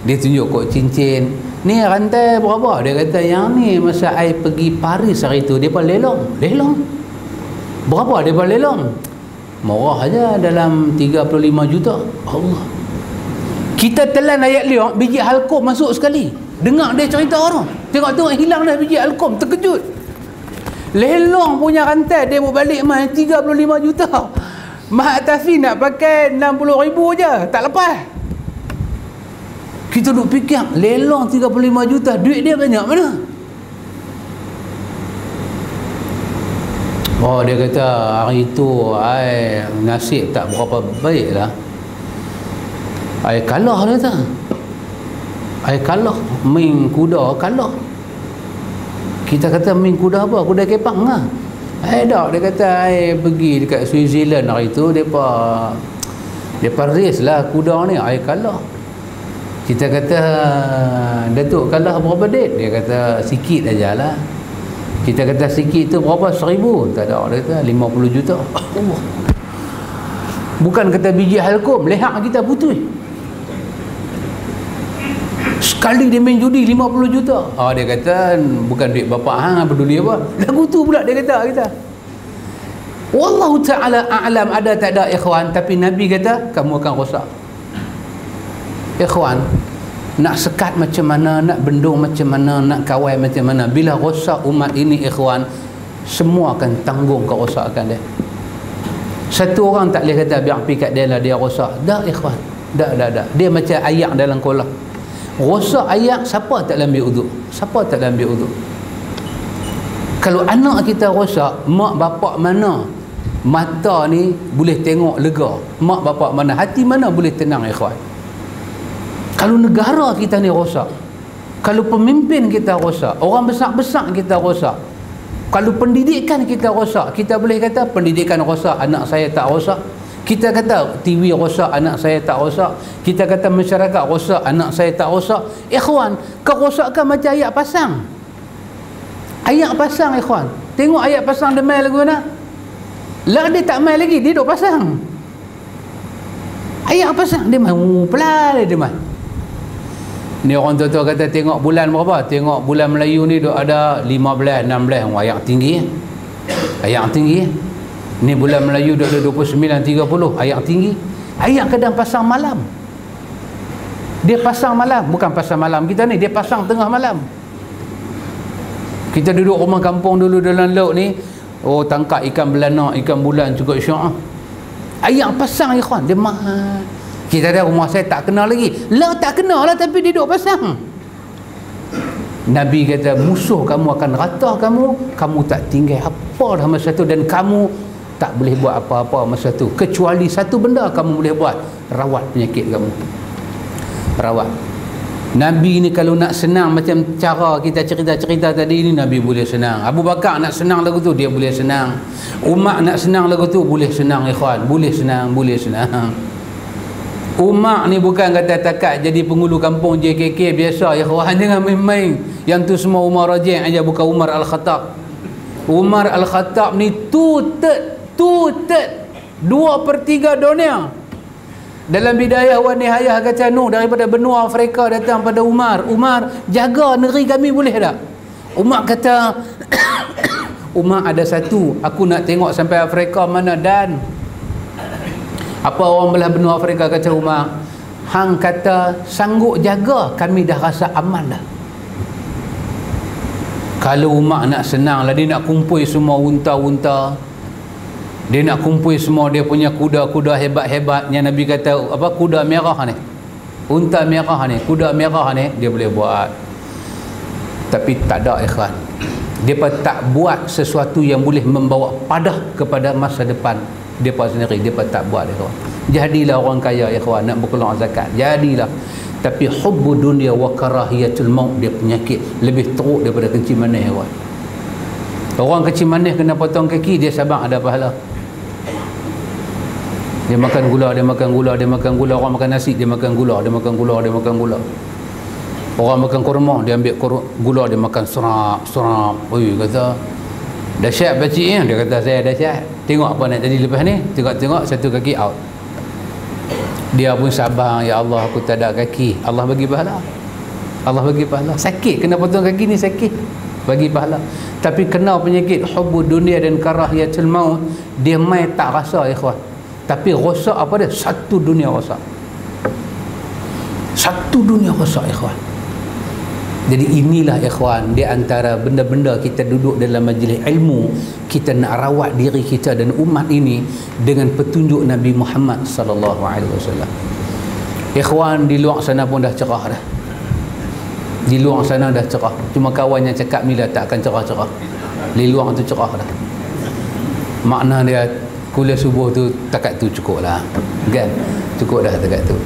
dia tunjuk kot cincin. Ni rantai berapa? Dia kata yang ni masa I pergi Paris hari tu, dia pun lelong. Berapa dia pun lelong? Murah aja, dalam 35 juta. Allah. Kita telan ayat liang, biji halkom masuk sekali. Dengar dia cerita orang. Tengok hilang dah biji halkom, terkejut. Lelong punya rantai dia mau balik mai 35 juta. Mahat tahfiz nak pakai 60,000 je, tak lepas. Kita duk fikir lelong 35 juta, duit dia banyak mana? Oh, dia kata hari itu I nasib tak berapa baik lah. I kalah dia kata. I kalah main kuda, kalah. Kita kata main kuda apa? Kuda kepang lah. Tak, dia kata I pergi dekat Switzerland hari itu, depa race lah kuda ni, I kalah. Kita kata Datuk kalah berapa duit? Dia kata sikit aja lah. Kita kata sikit tu berapa? 1,000? Tak ada, dia kata 50 juta. Allah. Bukan kata biji halkom, lehak kita putus. Sekali dia main judi 50 juta. Dia kata bukan duit bapak hang, peduli apa? Lagu tu pula dia kata kita. Wallahu ta'ala a'lam, ada tak ada ikhwan, tapi Nabi kata kamu akan rosak. Ikhwan, nak sekat macam mana, nak bendung macam mana, nak kawal macam mana, bila rosak umat ini ikhwan, semua akan tanggung kerosakan dia. Satu orang tak boleh kata biar pergi kat dia lah dia rosak. Dah ikhwan, dah. Dia macam ayak dalam kolam. Rosak ayak, siapa tak ambil uduk? Siapa tak ambil uduk? Kalau anak kita rosak, mak bapak mana mata ni boleh tengok lega? Mak bapak mana, hati mana boleh tenang, ikhwan? Kalau negara kita ni rosak, kalau pemimpin kita rosak, orang besar-besar kita rosak, kalau pendidikan kita rosak, kita boleh kata pendidikan rosak, anak saya tak rosak. Kita kata TV rosak, anak saya tak rosak. Kita kata masyarakat rosak, anak saya tak rosak. Ikhwan, kerosakan macam ayat pasang. Ayat pasang, ikhwan. Tengok ayat pasang dia main lagu mana? Lah dia tak main lagi, dia duk pasang. Ayat pasang, dia main pelan dia main. Ni orang tua-tua kata tengok bulan berapa? Tengok bulan Melayu ni duk ada 15, 16. Ayat tinggi. Ayat tinggi. Ni bulan Melayu duk ada 29, 30. Ayat tinggi. Ayat kadang pasang malam. Dia pasang malam, bukan pasang malam kita ni, dia pasang tengah malam. Kita duduk rumah kampung dulu dalam laut ni, oh tangkap ikan belanak, ikan bulan cukup syok. Ayat pasang, ikhwan, dia mahal. Kita ada rumah saya tak kenal lagi. Lah tak kenal lah, tapi dia duduk pasang. Nabi kata musuh kamu akan rata kamu tak tinggal apa dah masa tu, dan kamu tak boleh buat apa-apa masa tu kecuali satu benda kamu boleh buat, rawat penyakit kamu. Rawat. Nabi ni kalau nak senang macam cara kita cerita-cerita tadi ni, Nabi boleh senang. Abu Bakar nak senang lagu tu, dia boleh senang. Umar nak senang lagu tu, boleh senang, ikhwan. Boleh senang, boleh senang. Umar ni bukan kata takat jadi penghulu kampung JKK biasa, ikhwan, jangan main-main. Yang tu semua Umar Rajin aja, bukan Umar Al-Khattab. Umar Al-Khattab ni two-third 2/3 dunia. Dalam Bidayah wa Nihayah kata Nuh, daripada benua Afrika datang pada Umar. Umar, jaga negeri kami boleh tak? Umar kata Umar, ada satu aku nak tengok sampai Afrika mana. Dan apa orang belah benua Afrika? Kata Umar, hang kata sanggup jaga, kami dah rasa aman dah. Kalau Umar nak senang lah, dia nak kumpul semua unta-unta, dia nak kumpul semua dia punya kuda-kuda hebat-hebat yang Nabi kata apa, kuda merah ni, unta merah ni, kuda merah ni, dia boleh buat. Tapi tak ada, ikhwan, mereka tak buat sesuatu yang boleh membawa padah kepada masa depan mereka sendiri. Mereka tak buat, ikhwan. Jadilah orang kaya, ikhwan, nak berkeluar zakat, jadilah. Tapi hubbu dunia wa karahiyatul maut, dia penyakit lebih teruk daripada kencing manis, ikhwan. Orang kencing manis kena potong kaki, dia sabar ada pahala. Dia makan gula, dia makan gula, dia makan gula. Orang makan nasi, dia makan gula, dia makan gula, dia makan gula. Orang makan kurma, dia ambil gula, dia makan serap. Oi, kata dahsyat pakcik, dia kata saya dahsyat. Tengok apa nak jadi lepas ni, tengok satu kaki out. Dia pun sabar, ya Allah aku tak ada kaki. Allah bagi pahala. Allah bagi pahala. Sakit kena potong kaki ni, sakit, bagi pahala. Tapi kena penyakit hubbu dunia dan karahiyatul maut, dia mai tak rasa, ikhwan. Tapi rosak apa dia? Satu dunia rosak. Satu dunia rosak, ikhwan. Jadi inilah, ikhwan, di antara benda-benda kita duduk dalam majlis ilmu, kita nak rawat diri kita dan umat ini dengan petunjuk Nabi Muhammad sallallahu alaihi wasallam. Ikhwan, di luar sana pun dah cerah dah. Di luar sana dah cerah. Cuma kawan yang cakap ni dah tak akan cerah-cerah. Di luar tu cerah dah. Makna dia kuliah subuh tu takat tu cukup lah, kan? Cukup dah takat tu.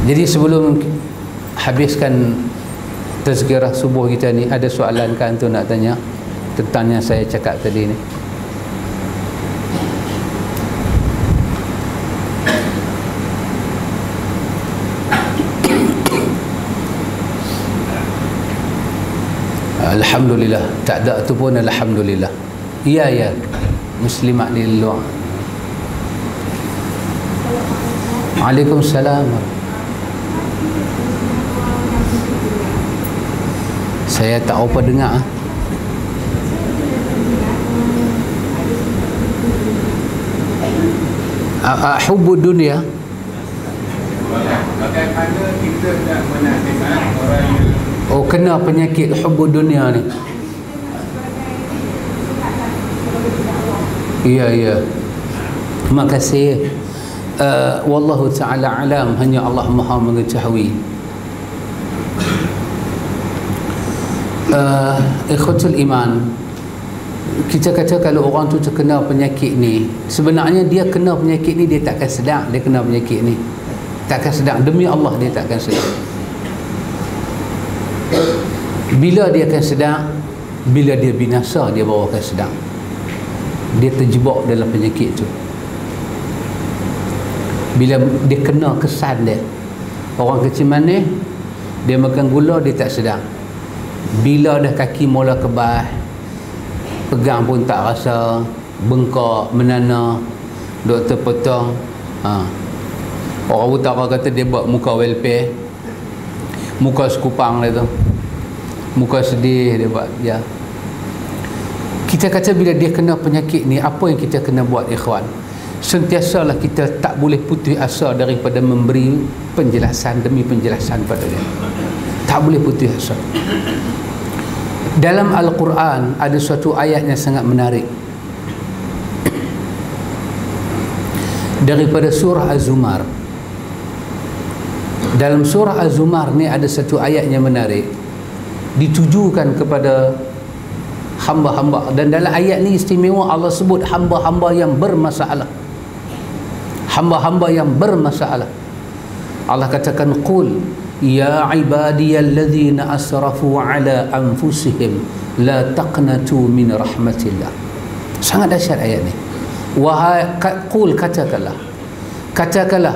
Jadi sebelum habiskan tazkirah subuh kita ni, ada soalan kan tu nak tanya tentang yang saya cakap tadi ni? Alhamdulillah, tak ada tu pun alhamdulillah. Ya muslimat di luar. Waalaikumsalam. Saya tak apa dengar. Hubbu dunia. Bagaimana kita nak menasihat orang yang kena penyakit hubbu dunia ni? Ya. Terima kasih. Wallahu ta'ala alam, hanya Allah Maha mengetahui. Ikhwatul iman, kita kata kalau orang tu terkena penyakit ni, sebenarnya dia kena penyakit ni dia takkan sedar dia kena penyakit ni, takkan sedar, demi Allah dia takkan sedar. Bila dia akan sedar? Bila dia binasa dia baru akan sedar dia terjebak dalam penyakit tu. Bila dia kena kesan dia, orang kecil manis dia makan gula dia tak sedar, bila dah kaki mula kebas, pegang pun tak rasa, bengkak, menana, doktor potong, orang utara kata dia buat muka welfare, muka sekupang dia tu, muka sedih dia buat. Ya, kita kata bila dia kena penyakit ni, apa yang kita kena buat ikhwan? Sentiasalah kita tak boleh putus asa daripada memberi penjelasan demi penjelasan pada dia, tak boleh putus asa. Dalam Al-Quran ada suatu ayat yang sangat menarik daripada surah Az-Zumar. Dalam surah Az-Zumar ni ada satu ayat yang menarik, ditujukan kepada hamba-hamba, dan dalam ayat ni istimewa Allah sebut hamba-hamba yang bermasalah, hamba-hamba yang bermasalah. Allah katakan qul ya ibadiyalladzina asrafu ala anfusihim la taqnatu min rahmatillah. Sangat dahsyat ayat ni. Wahai qul, katakanlah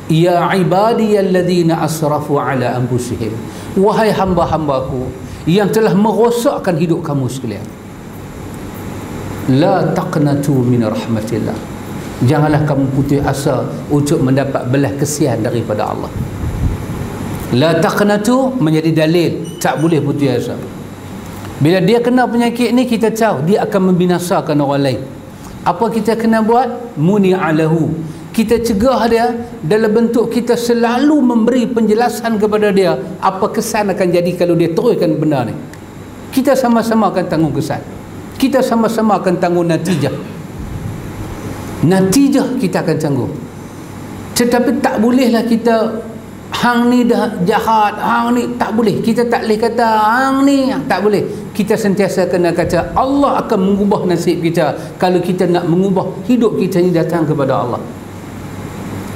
ya ibadiyalladzina asrafu ala anfusihim, wahai hamba-hambaku yang telah merosakkan hidup kamu sekalian, la taqnatu min rahmatillah, janganlah kamu putus asa untuk mendapat belas kasihan daripada Allah. La taqnatu menjadi dalil tak boleh putus asa. Bila dia kena penyakit ni, kita tahu dia akan membinasakan orang lain. Apa kita kena buat? Muni'alahu, kita cegah dia dalam bentuk kita selalu memberi penjelasan kepada dia apa kesan akan jadi kalau dia teruskan benda ni. Kita sama-sama akan tanggung kesan, kita sama-sama akan tanggung natijah kita akan tanggung. Tetapi tak bolehlah kita hang ni dah jahat, hang ni tak boleh, kita tak boleh kata hang ni tak boleh. Kita sentiasa kena kata Allah akan mengubah nasib kita kalau kita nak mengubah hidup kita ni datang kepada Allah.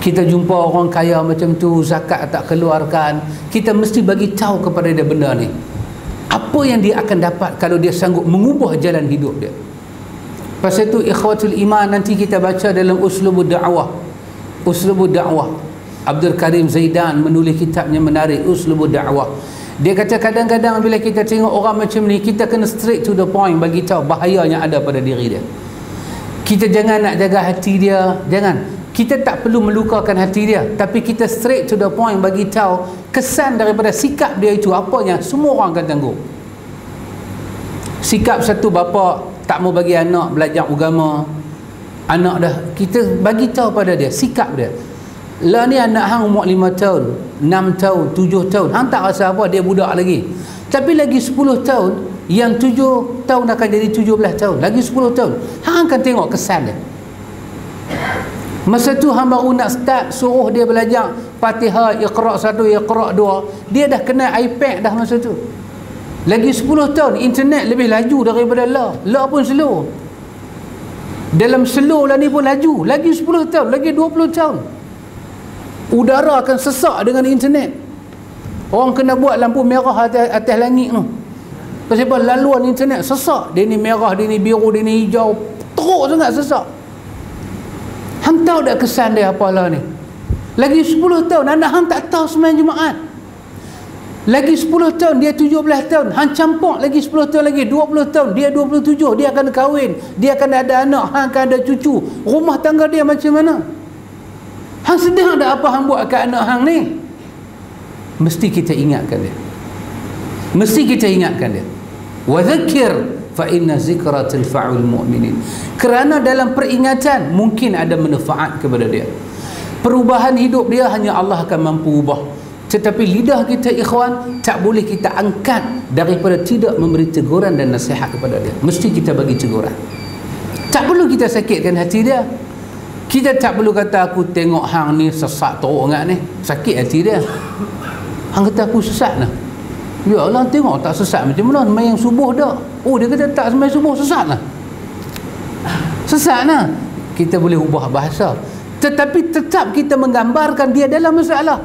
Kita jumpa orang kaya macam tu, zakat tak keluarkan, kita mesti bagi tahu kepada dia benda ni, apa yang dia akan dapat kalau dia sanggup mengubah jalan hidup dia. Pasal itu ikhwatul iman, nanti kita baca dalam Uslubud Da'wah, Abdul Karim Zaidan menulis kitabnya menarik, Uslubud Da'wah. Dia kata kadang-kadang bila kita tengok orang macam ni, kita kena straight to the point, bagi tahu bahaya yang ada pada diri dia. Kita jangan nak jaga hati dia, jangan. Kita tak perlu melukakan hati dia, tapi kita straight to the point, bagi tahu kesan daripada sikap dia itu apa yang semua orang akan tanggung. Sikap satu bapa tak mau bagi anak belajar agama, anak dah, kita bagi tahu pada dia sikap dia. Lah ni anak hang umur 5 tahun, 6 tahun, 7 tahun, hang tak rasa apa, dia budak lagi. Tapi lagi 10 tahun, yang 7 tahun akan jadi 17 tahun, lagi 10 tahun, hang akan tengok kesan dia. Masa tu hang baru nak start suruh dia belajar Fatihah, Iqra' 1, Iqra' 2, dia dah kena iPad dah masa tu. Lagi 10 tahun internet lebih laju daripada La pun slow. Dalam slow lah ni pun laju. Lagi 10 tahun, lagi 20 tahun, udara akan sesak dengan internet. Orang kena buat lampu merah atas langit tu. Pasal apa? Laluan internet sesak. Dia ni merah, dia ni biru, dia ni hijau, teruk sangat sesak. Hang tahu tak kesan dia apalah ni? Lagi 10 tahun anak hang tak tahu sembahyang Jumaat. Lagi 10 tahun dia 17 tahun, hang campur lagi 10 tahun lagi, 20 tahun, dia 27, dia akan kahwin, dia akan ada anak, hang akan ada cucu. Rumah tangga dia macam mana? Hang sedang ada apa hang buat kat anak hang ni? Mesti kita ingatkan dia. Mesti kita ingatkan dia. Wa dzakir fa inna zikra tanfa'ul mu'minin. Kerana dalam peringatan mungkin ada manfaat kepada dia. Perubahan hidup dia hanya Allah akan mampu ubah. Tetapi lidah kita ikhwan tak boleh kita angkat daripada tidak memberi teguran dan nasihat kepada dia. Mesti kita bagi teguran. Tak perlu kita sakitkan hati dia. Kita tak perlu kata aku tengok hang ni sesat teruk sangat ni, sakit hati dia. Hang kata aku sesat lah. Ya Allah, tengok tak sesat macam mana, sembahyang subuh dah. Oh, dia kata tak sembahyang subuh, sesat lah. Sesat lah. Kita boleh ubah bahasa, tetapi tetap kita menggambarkan dia dalam masalah.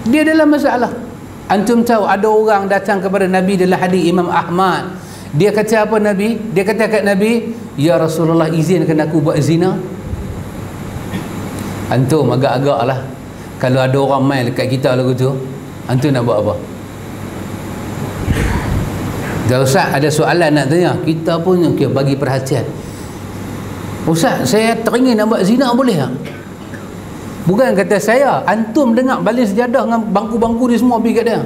Dia dalam masalah. Antum tahu ada orang datang kepada Nabi dalam hadis Imam Ahmad. Dia kata apa Nabi? Dia kata kat Nabi, "Ya Rasulullah, izinkan aku buat zina." Antum agak-agak lah, kalau ada orang main dekat kita lagu tu, antum nak buat apa? Dah Ustaz, ada soalan nak tanya. Kita pun okay, bagi perhatian. Ustaz, saya teringin nak buat zina, boleh tak? Bukan kata saya, antum dengar balik sejadah dengan bangku-bangku ni semua pergi kat dia.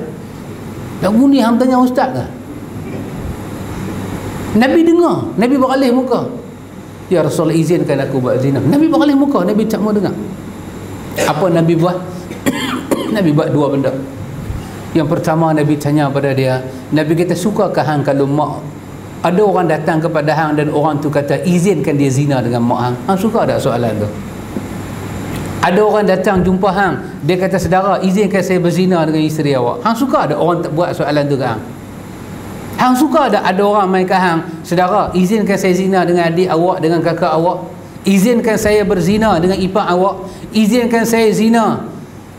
Dah bunyi hang tanya Ustaz ke? Nabi dengar, Nabi beralih muka. Ya Rasulullah, izinkan aku buat zina. Nabi beralih muka, Nabi tak mau dengar. Apa Nabi buat? Nabi buat dua benda. Yang pertama, Nabi tanya pada dia, Nabi kata, sukakah hang kalau mak ada orang datang kepada hang dan orang tu kata izinkan dia zina dengan mak hang? Hang suka tak soalan tu? Ada orang datang jumpa hang, dia kata, saudara, izinkan saya berzina dengan isteri awak. Hang suka tak orang buat soalan tu ke hang? Hang suka tak ada orang main ke hang, saudara, izinkan saya zina dengan adik awak, dengan kakak awak? Izinkan saya berzina dengan ipar awak? Izinkan saya zina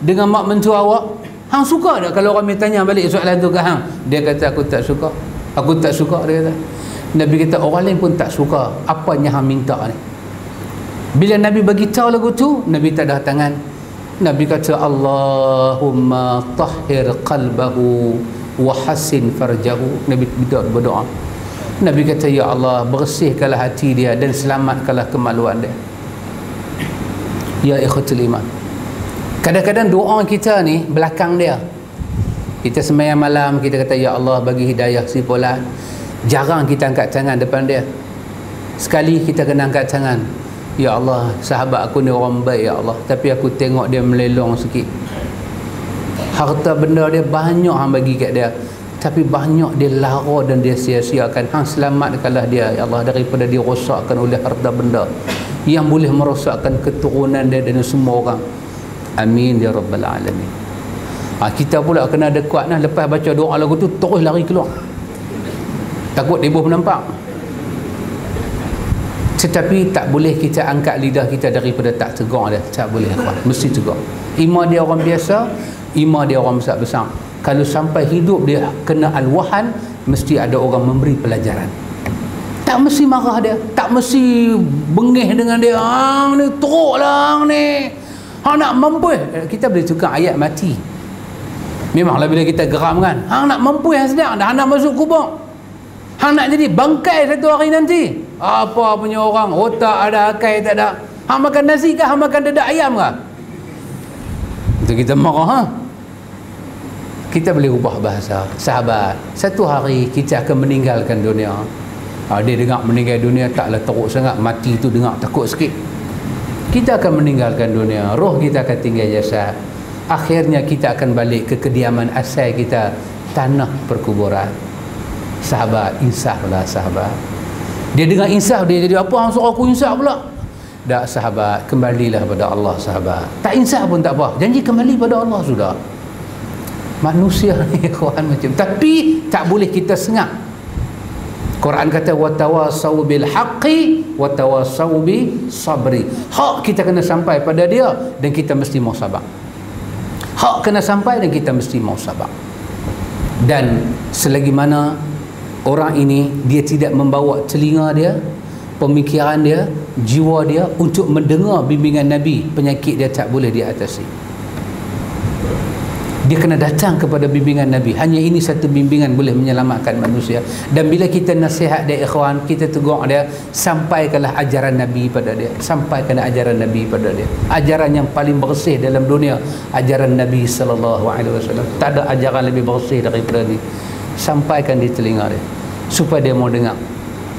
dengan mak mentua awak? Hang suka tak kalau orang tanya balik soalan tu ke hang? Dia kata, aku tak suka. Aku tak suka, dia kata. Nabi kata, orang lain pun tak suka. Apanya hang minta ni? Bila Nabi bagi tahu lagu tu, Nabi tak ada tangan. Nabi kata, Allahumma tahhir qalbahu wa hassin farjahu. Nabi berdoa. Nabi kata, ya Allah, bersihkanlah hati dia dan selamatkanlah kemaluan dia. Ya ikhwatul iman, kadang-kadang doa kita ni belakang dia. Kita sembahyang malam, kita kata, ya Allah, bagi hidayah si Fulan. Jarang kita angkat tangan depan dia. Sekali kita kena angkat tangan, ya Allah, sahabat aku ni orang baik, ya Allah, tapi aku tengok dia melelong sikit. Harta benda dia banyak hang bagi kat dia, tapi banyak dia lara dan dia sia-siakan. Hang selamatkanlah dia, ya Allah, daripada dirosakkan oleh harta benda yang boleh merosakkan keturunan dia dan semua orang. Amin ya rabbal alamin. Kita pula kena ada kuat lah. Lepas baca doa lagu tu, terus lari keluar, takut dia boleh nampak. Tetapi tak boleh kita angkat lidah kita daripada tak tegur dia. Tak boleh, mesti tegur. Ima dia orang biasa, ima dia orang besar-besar. Kalau sampai hidup dia kena al-wahan, mesti ada orang memberi pelajaran. Tak mesti marah dia, tak mesti bengih dengan dia. Hang ni teruk lah, hang ni, hang nak mampu. Kita boleh tukar ayat mati. Memanglah bila kita geram kan, hang nak mampu yang sedang, dah nak masuk kubur, hang nak jadi bangkai satu hari nanti. Apa punya orang, otak ada, akal tak ada. Hang makan nasi kah, hang makan dadak ayam kah? Itu kita marah, ha? Kita boleh ubah bahasa. Sahabat, satu hari kita akan meninggalkan dunia. Dia dengar meninggal dunia taklah teruk sangat, mati tu dengar takut sikit. Kita akan meninggalkan dunia, roh kita akan tinggal jasad. Akhirnya kita akan balik ke kediaman asal kita, tanah perkuburan. Sahabat, insaflah sahabat. Dia dengar insaf, dia jadi apa? Hang suruh aku insaf pula. Tak sahabat, kembalilah pada Allah sahabat. Tak insaf pun tak apa, janji kembali pada Allah sudah. Manusia ni kawan macam, tapi tak boleh kita sengak. Quran kata, watawasau bil haqqi watawasau bi sabri. Hak kita kena sampai pada dia dan kita mesti mau sabar. Hak kena sampai dan kita mesti mau sabar. Dan selagi mana orang ini dia tidak membawa telinga dia, pemikiran dia, jiwa dia untuk mendengar bimbingan Nabi, penyakit dia tak boleh diatasi. Dia kena datang kepada bimbingan Nabi. Hanya ini satu bimbingan boleh menyelamatkan manusia. Dan bila kita nasihat dia, ikhwan, kita tegur dia, sampaikanlah ajaran Nabi pada dia. Sampaikan ajaran Nabi pada dia. Ajaran yang paling bersih dalam dunia, ajaran Nabi SAW. Tak ada ajaran lebih bersih daripada ni. Sampaikan di telinga dia supaya dia mau dengar,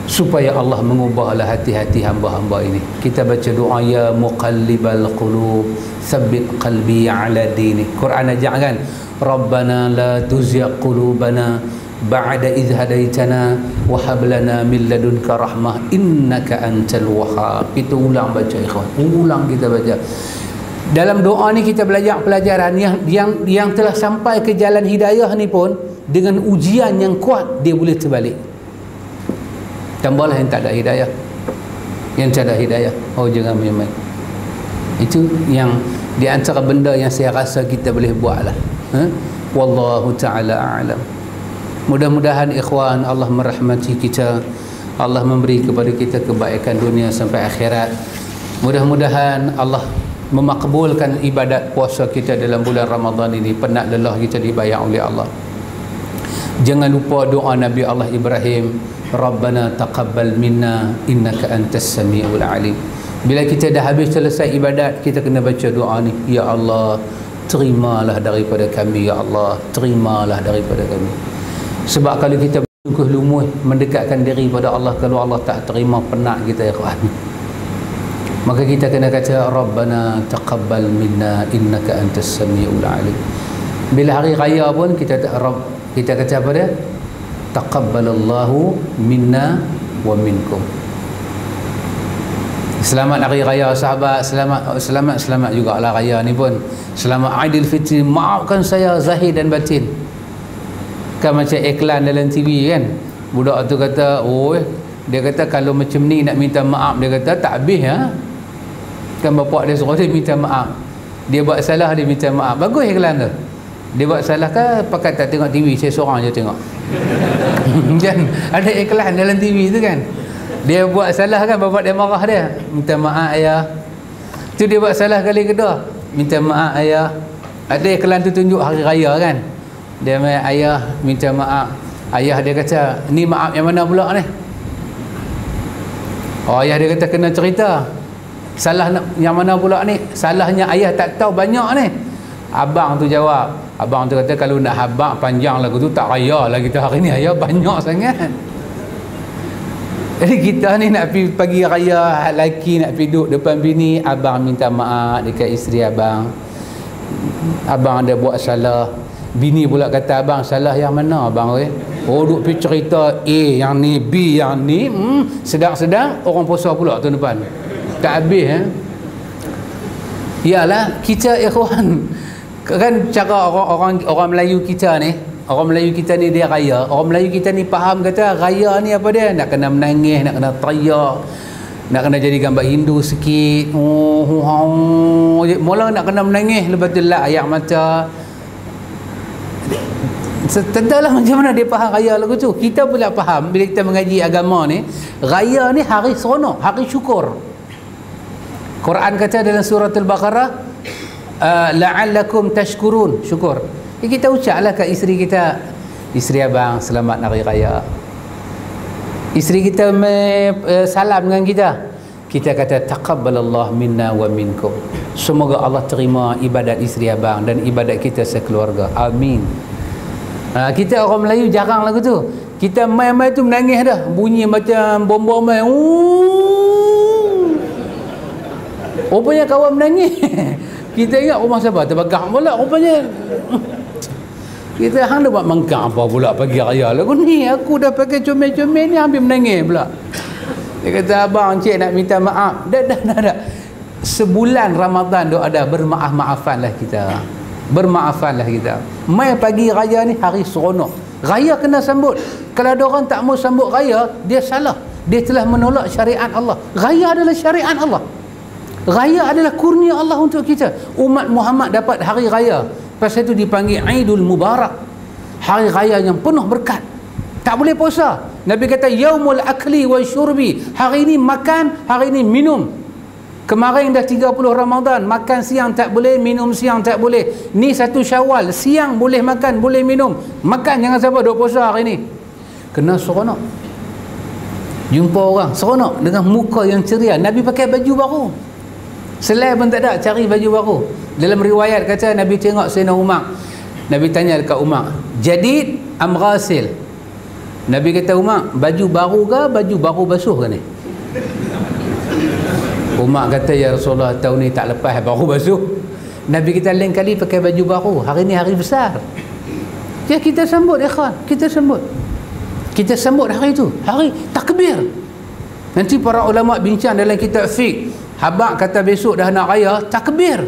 supaya Allah mengubahlah hati-hati hamba-hamba ini. Kita baca doa, ya muqallibal qulub tsabbit qalbi ala dinik. Quran ajak kan, Rabbana la tuzigh qulubana ba'da idh hadaitana wa hab lana min ladunka rahmah innaka antal wahhab. Kita ulang baca, ikhwan, ulang kita baca. Dalam doa ni kita belajar pelajaran yang telah sampai ke jalan hidayah ni pun, dengan ujian yang kuat dia boleh terbalik. Tambahlah yang tak ada hidayah. yang tiada hidayah, oh jangan main-main. Itu yang di antara benda yang saya rasa kita boleh buat lah. Wallahu ta'ala a'lam. Mudah-mudahan ikhwan, Allah merahmati kita, Allah memberi kepada kita kebaikan dunia sampai akhirat. Mudah-mudahan Allah memakbulkan ibadat puasa kita dalam bulan Ramadan ini. Penat lelah kita dibayar oleh Allah. Jangan lupa doa Nabi Allah Ibrahim, Rabbana taqabbal minna innaka antas samiul alim. Bila kita dah habis selesai ibadat, kita kena baca doa ni, ya Allah, terimalah daripada kami, ya Allah, terimalah daripada kami. Sebab kalau kita sungguh lumuh mendekatkan diri pada Allah, kalau Allah tak terima, penat kita ya kawan. Maka kita kena kata Rabbana taqabbal minna innaka antas samiul alim. Bila hari raya pun kita kata apa dia? Taqabbalallahu minna wa minkum. Selamat hari raya sahabat, selamat jugalah raya ni pun. Selamat Aidilfitri, maafkan saya zahir dan batin. Kan macam iklan dalam TV kan, budak tu kata, oh dia kata kalau macam ni nak minta maaf, dia kata tak habis ya. Kan bapak dia suruh dia minta maaf, dia buat salah dia minta maaf. Bagus iklan tu. Dia buat salah kan pakai tak tengok TV, saya seorang je tengok. Kan ada iklan dalam TV tu kan, dia buat salah kan, bapak dia marah dia, minta maaf ayah. Tu dia buat salah kali kedua, minta maaf ayah. Ada iklan tu tunjuk hari raya kan, dia main ayah minta maaf. Ayah dia kata, ni maaf yang mana pula ni? Oh, ayah dia kata kena cerita. Salah yang mana pula ni? Salahnya ayah tak tahu banyak ni. Abang tu jawab, abang tu kata kalau nak habaq panjang lagu tu tak raya lah kita hari ni, ayah banyak sangat. Jadi kita ni nak pergi pagi raya, lelaki nak pergi duduk depan bini, abang minta maaf dekat isteri abang, abang ada buat salah. Bini pula kata abang, salah yang mana abang? Oh duk pergi cerita A yang ni, B yang ni, sedang-sedang orang puasa pula tu depan, tak habis Yalah kita ikhwan, kan cara orang Melayu kita ni, orang Melayu kita ni dia raya. Orang Melayu kita ni faham kata raya ni apa dia? Nak kena menangis, nak kena teriak, nak kena jadi gambar Hindu sikit. Mula nak kena menangis, lepas tu lak air mata. Tentulah macam mana dia faham raya lagu tu. Kita pula faham bila kita mengaji agama ni, raya ni hari seronok, hari syukur. Quran kata dalam surah Al-Baqarah, la'allakum tashkurun, syukur. Kita ucaplah kat isteri kita, isteri abang selamat hari raya. Isteri kita salam dengan kita, kita kata taqabbalallah minna wa minkum, semoga Allah terima ibadat isteri abang dan ibadat kita sekeluarga, amin. Kita orang Melayu jarang lagu tu. Kita main-main tu menangis dah, bunyi macam bom-bom main. Rupanya kawan menangis. Kita ingat rumah siapa terbakar pula, rupanya kita hang dah buat mengkang apa pula pagi raya lagu ni. Aku dah pakai comel-comel ni hampir menangis pula. Dia kata abang cik nak minta maaf. Dah. Sebulan Ramadan dok ada bermaaf-maafanlah kita. Bermaafanlah kita. Mai pagi raya ni hari seronok. Raya kena sambut. Kalau ada orang tak mau sambut raya, dia salah. Dia telah menolak syariat Allah. Raya adalah syariat Allah. Raya adalah kurnia Allah untuk kita. Umat Muhammad dapat hari raya, pasal itu dipanggil Aidul Mubarak, hari raya yang penuh berkat. Tak boleh puasa. Nabi kata yaumul akli wa syurbi, hari ini makan, hari ini minum. Kemarin dah 30 Ramadan, makan siang tak boleh, minum siang tak boleh. Ni 1 Syawal, siang boleh makan, boleh minum. Makan jangan siapa duk puasa hari ni. Kena seronok. Jumpa orang seronok dengan muka yang ceria. Nabi pakai baju baru. Selai pun tak ada, cari baju baru. Dalam riwayat kata Nabi tengok Sayyidina Umar. Nabi tanya dekat Umar, jadid am ghasil? Nabi kata Umar, baju baru ke baju baru basuh ke ni? Umar kata ya Rasulullah, tahun ni tak lepas baru basuh. Nabi kita lain kali pakai baju baru. Hari ni hari besar. Ya kita sambut ikhwan, kita sambut. Kita sambut hari tu, hari takbir. Nanti para ulama bincang dalam kitab fiqh. Habaq kata besok dah nak raya, takbir.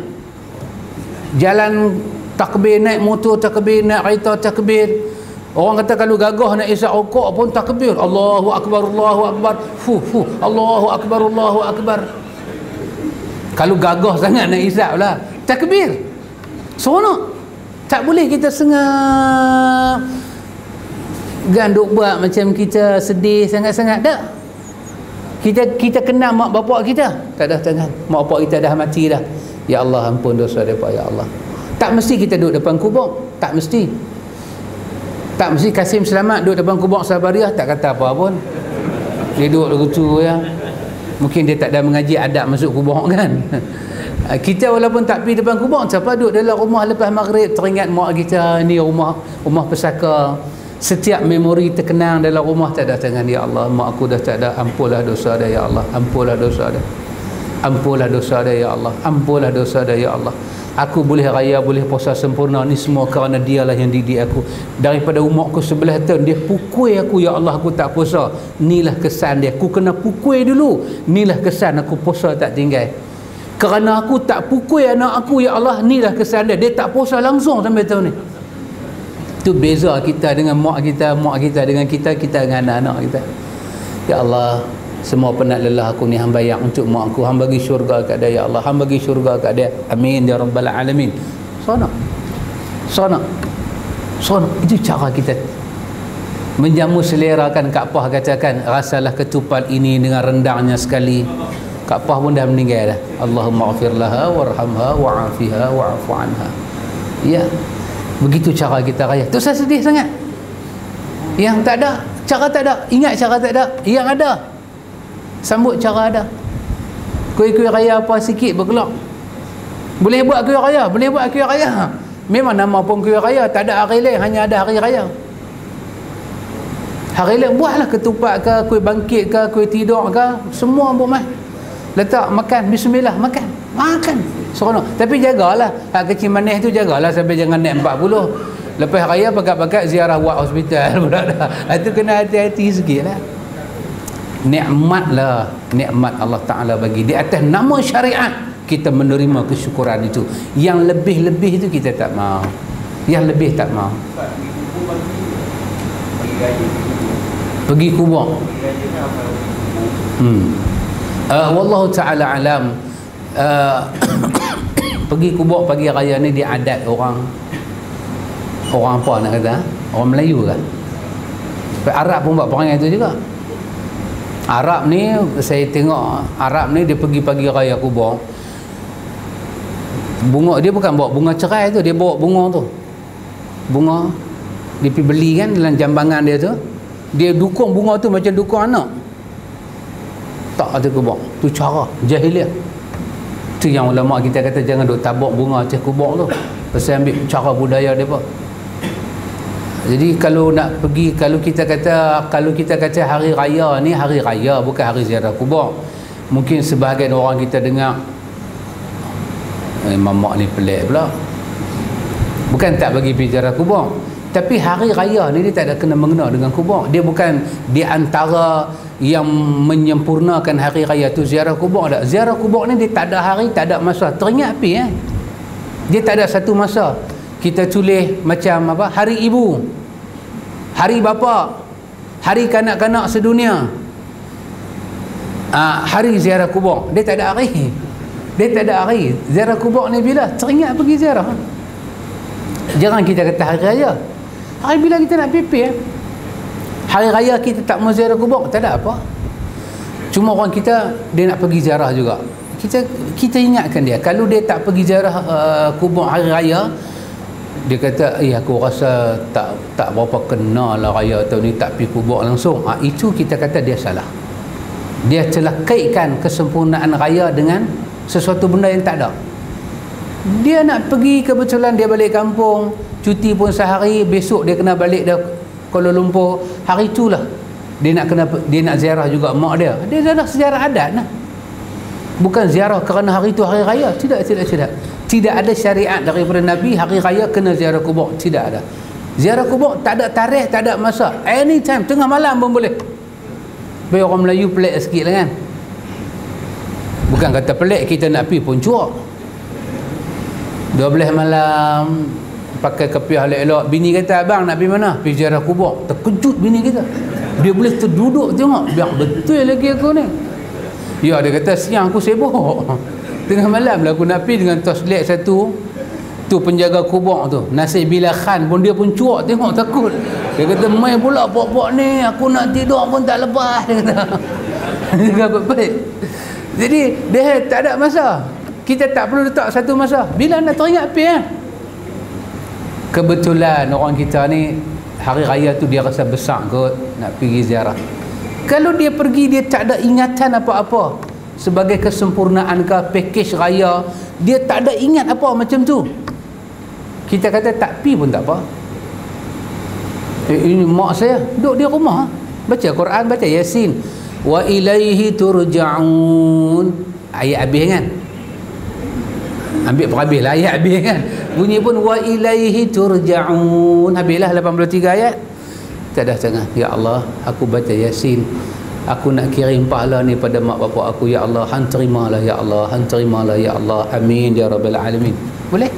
Jalan takbir, naik motor takbir, naik kereta takbir. Orang kata kalau gagah nak isap rokok pun takbir, Allahu Akbar, Allahu Akbar, Allahu Akbar, Allahu Akbar. Kalau gagah sangat nak isap lah, takbir, seronok. Tak boleh kita sengah duk buat macam kita sedih sangat-sangat. Tak. Kita kenal mak bapak kita, tak ada tangan. Mak bapak kita dah mati dah. Ya Allah, ampun dosa mereka, ya Allah. Tak mesti kita duduk depan kubur. Tak mesti. Tak mesti Kasim Selamat duduk depan kubur Sabariah tak kata apa pun. Dia duduk begitu ya. Mungkin dia tak ada mengaji adab masuk kubur kan. Kita walaupun tak pergi depan kubur, siapa duduk dalam rumah lepas maghrib teringat mak kita, ni rumah pesaka. Setiap memori terkenang dalam rumah, tak ada tangan, ya Allah, mak aku dah tak ada, ampunlah dosa dia, ya Allah, ampunlah dosa dia, ampunlah dosa dia, ya Allah, ampunlah dosa dia, ya Allah. Aku boleh raya, boleh puasa sempurna ni semua kerana dialah yang didik aku. Daripada umurku 11 tahun dia pukul aku, ya Allah, aku tak puasa. Inilah kesan dia, aku kena pukul dulu. Inilah kesan aku puasa tak tinggal. Kerana aku tak pukul anak aku, ya Allah, inilah kesan dia. Dia tak puasa langsung sampai tahun ni. Itu beza kita dengan mak kita dengan kita dengan anak-anak kita. Ya Allah, semua penat lelah aku ni hamba yang untuk mak aku, hamba bagi syurga kat dia, ya Allah, hamba bagi syurga kat dia, amin ya rabbal alamin. Sana itu cara kita menjamu selera. Kan Kak Pah katakan, rasalah ketupat ini dengan rendangnya sekali. Kak Pah pun dah meninggal dah. Allahumma ghafir laha warhamha wa'afiha wa'afu anha. Ya, begitu cara kita raya. Tu saya sedih sangat. Yang tak ada, cara tak ada. Ingat cara tak ada. Yang ada, sambut cara ada. Kuih-kuih raya apa sikit berkelak. Boleh buat kuih raya, boleh buat kuih raya. Memang nama pun kuih raya, tak ada hari lain, hanya ada hari raya. Hari lain buatlah ketupat ke, kuih bangkit ke, kuih tidur ke, semua buat mai. Letak makan, bismillah, makan seronok. Tapi jagalah hak kecil manis tu, jagalah sampai jangan naik 40. Lepas raya pakat-pakat ziarah buat hospital pula dah. Itu kena hati-hati sikit lah. Nikmat Allah Ta'ala bagi di atas nama syariat, kita menerima kesyukuran itu. Yang lebih-lebih itu kita tak mau, yang lebih tak mau. Pergi kubur. Wallahu ta'ala alam. Pergi kubur pagi raya ni dia adat orang apa nak kata, orang Melayu kan. Arab pun buat perangai itu juga. Arab ni, saya tengok Arab ni dia pergi pagi raya kubur. Bunga dia bukan bawa bunga cerai tu, dia bawa bunga tu. Bunga dia pergi beli kan dalam jambangan dia tu. Dia dukung bunga tu macam dukung anak. Tak ada kubur. Tu cara jahiliah. Tu yang ulama kita kata jangan duk tabak bunga atas kubur tu. Pasal ambil cara budaya depa. Jadi kalau nak pergi, kalau kita kata hari raya ni hari raya, bukan hari ziarah kubur. Mungkin sebahagian orang kita dengar mamak ni pelik pula. Bukan tak bagi pergi ziarah kubur, tapi hari raya ni dia tak ada kena mengena dengan kubur. Dia bukan di antara yang menyempurnakan hari raya tu ziarah kubur tak. Ziarah kubur ni dia tak ada hari, tak ada masa. Teringat pi dia tak ada satu masa. Kita tulis macam apa, hari ibu, hari bapa, hari kanak-kanak sedunia, hari ziarah kubur. Dia tak ada hari. Dia tak ada hari. Ziarah kubur ni bila teringat pergi ziarah. Jangan kita kata hari raya. Hari bila kita nak pipi hari raya kita tak mau ziarah kubur, tak ada apa. Cuma orang kita dia nak pergi ziarah juga. Kita ingatkan dia, kalau dia tak pergi ziarah kubur hari raya, dia kata aku rasa tak berapa kena lah raya tahun ni, tak pergi kubur langsung. Itu kita kata dia salah. Dia telah kaitkan kesempurnaan raya dengan sesuatu benda yang tak ada. Dia nak pergi, kebetulan dia balik kampung, cuti pun sehari, besok dia kena balik dah Kuala Lumpur, hari itulah dia nak ziarah juga mak dia. Dia dah sejarah adat lah. Bukan ziarah kerana hari itu hari raya. Tidak. Tidak ada syariat daripada Nabi hari raya kena ziarah kubur. Tidak ada. Ziarah kubur tak ada tarikh, tak ada masa. Anytime, tengah malam pun boleh. Biar orang Melayu pelik sikit lah kan. Bukan kata pelik, kita nak pergi pun cuak 12 malam pakai kepiah elok-elok. Bini kata, abang nak pergi mana? Pergi ziarah kubur. Terkejut bini kita. Dia boleh terduduk tengok, biar betul lagi aku ni. Ya, dia kata siang aku sibuk. Tengah malam lah aku nak pergi dengan torchlight satu. Tu penjaga kubur tu, Nasir Bilal Khan pun dia pun cuak tengok takut. Dia kata main pula pok-pok ni, aku nak tidur pun tak lepas. Dia kata. Dia kata baik. Jadi dia tak ada masa. Kita tak perlu letak satu masa. Bila nak teringat pergi Kebetulan orang kita ni hari raya tu dia rasa besar kot nak pergi ziarah. Kalau dia pergi dia tak ada ingatan apa-apa sebagai kesempurnaan ke pakej raya, dia tak ada ingat apa macam tu. Kita kata tak pi pun tak apa. Ini mak saya duduk di rumah baca Quran, baca Yasin. Wa ilaihi turja'un. Ayat habis kan? Ambil perhabis lah ayat habis kan? Bunyi pun wa ilaihi turja'un. Habislah 83 ayat. Tak dah tengah. Ya Allah, aku baca Yasin. Aku nak kirim pahala ni pada mak bapak aku. Ya Allah, hang terimalah ya Allah, hang terimalah ya Allah. Amin ya rabbal alamin. Boleh?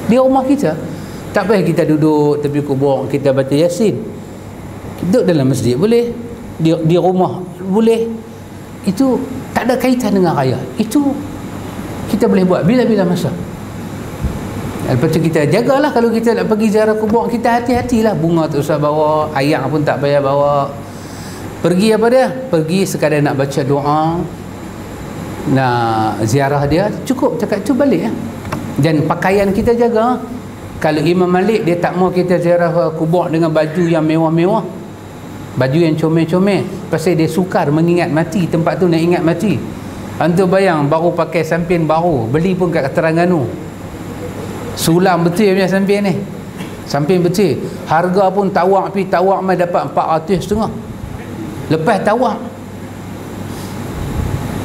Di rumah kita. Tak payah kita duduk tepi kubur kita baca Yasin. Duduk dalam masjid boleh. Di rumah boleh. Itu tak ada kaitan dengan raya. Itu kita boleh buat bila-bila masa. Lepas tu kita jagalah kalau kita nak pergi ziarah kubur, kita hati-hatilah. Bunga tak usah bawa, ayam pun tak payah bawa. Pergi apa dia? Pergi sekadar nak baca doa, nak ziarah dia, cukup cakap tu balik ya. Dan pakaian kita jaga. Kalau Imam Malik dia tak mau kita ziarah kubur dengan baju yang mewah-mewah, baju yang comel-comel, pasal dia sukar mengingat mati. Tempat tu nak ingat mati. Antum bayang baru pakai sampin baru, beli pun kat Terengganu, sulam betul punya sampin ni, sampin betul. Harga pun tawak pi tawak mai dapat 400.5. Lepas tawak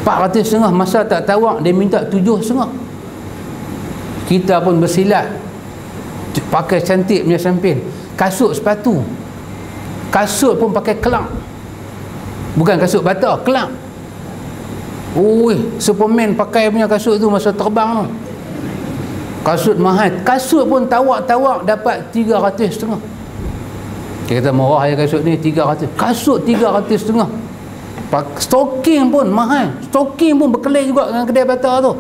400.5, masa tak tawak dia minta 7.5. Kita pun bersilat pakai cantik punya sampin. Kasut sepatu, kasut pun pakai kelak, bukan kasut bata, kelak. Ui, Superman pakai punya kasut tu masa terbang tu. Kasut mahal. Kasut pun tawak-tawak dapat 300.5. Dia kata murah ya kasut ni 300. Kasut 300.5. Stocking pun mahal. Stocking pun berkelai juga dengan kedai bata tu.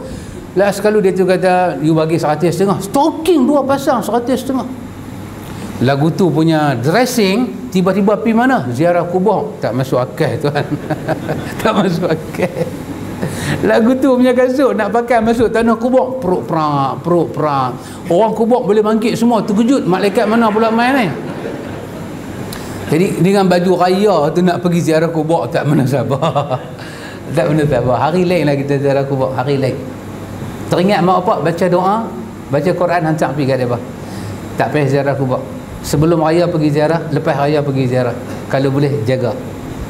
Last sekali dia tu kata you bagi 100.5. Stocking 2 pasang 100.5. Lagu tu punya dressing tiba-tiba pergi mana? Ziarah kubur. Tak masuk akal tuan. Tak masuk akal. Lagu tu punya kasut nak pakai masuk tanah kubur, perut perak. Orang kubur boleh bangkit semua, terkejut malaikat mana pula main ni. Jadi dengan baju raya tu nak pergi ziarah kubur tak menasabah. Tak menasabah. Hari lain lah kita ziarah kubur, hari lain. Teringat mak bapak baca doa, baca Quran, hantar pergi kat depa. Tak payah ziarah kubur. Sebelum raya pergi ziarah, lepas raya pergi ziarah. Kalau boleh jaga.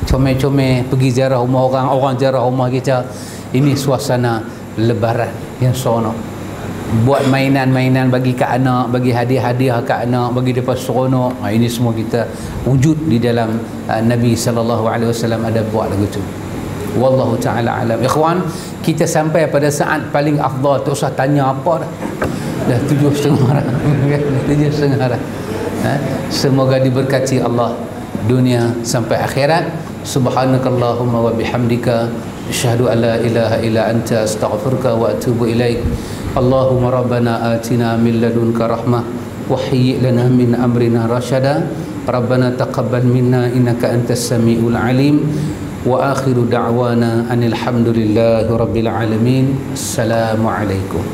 Comel-comel pergi ziarah rumah orang ziarah rumah kita. Ini suasana lebaran yang seronok. Buat mainan-mainan bagi ke anak, bagi hadiah-hadiah ke anak, bagi depa seronok. Ini semua kita wujud di dalam Nabi sallallahu alaihi wasallam ada buat lagu tu. Wallahu taala alam. Ikhwan, kita sampai pada saat paling afdal, tak usah tanya apa dah. Dah 7.30 dah. 7.30 dah. Semoga diberkati Allah dunia sampai akhirat. Subhanakallahumma wa bihamdika asyhadu an la ilaha illa anta astaghfiruka wa atubu ilaik. Allahumma rabbana atina min ladunka rahmah wa hayyi lana min amrina rasyada. Rabbana taqabbal minna innaka antas samiul alim. Wa akhiru da'wana anil hamdulillahi rabbil alamin. Assalamualaikum.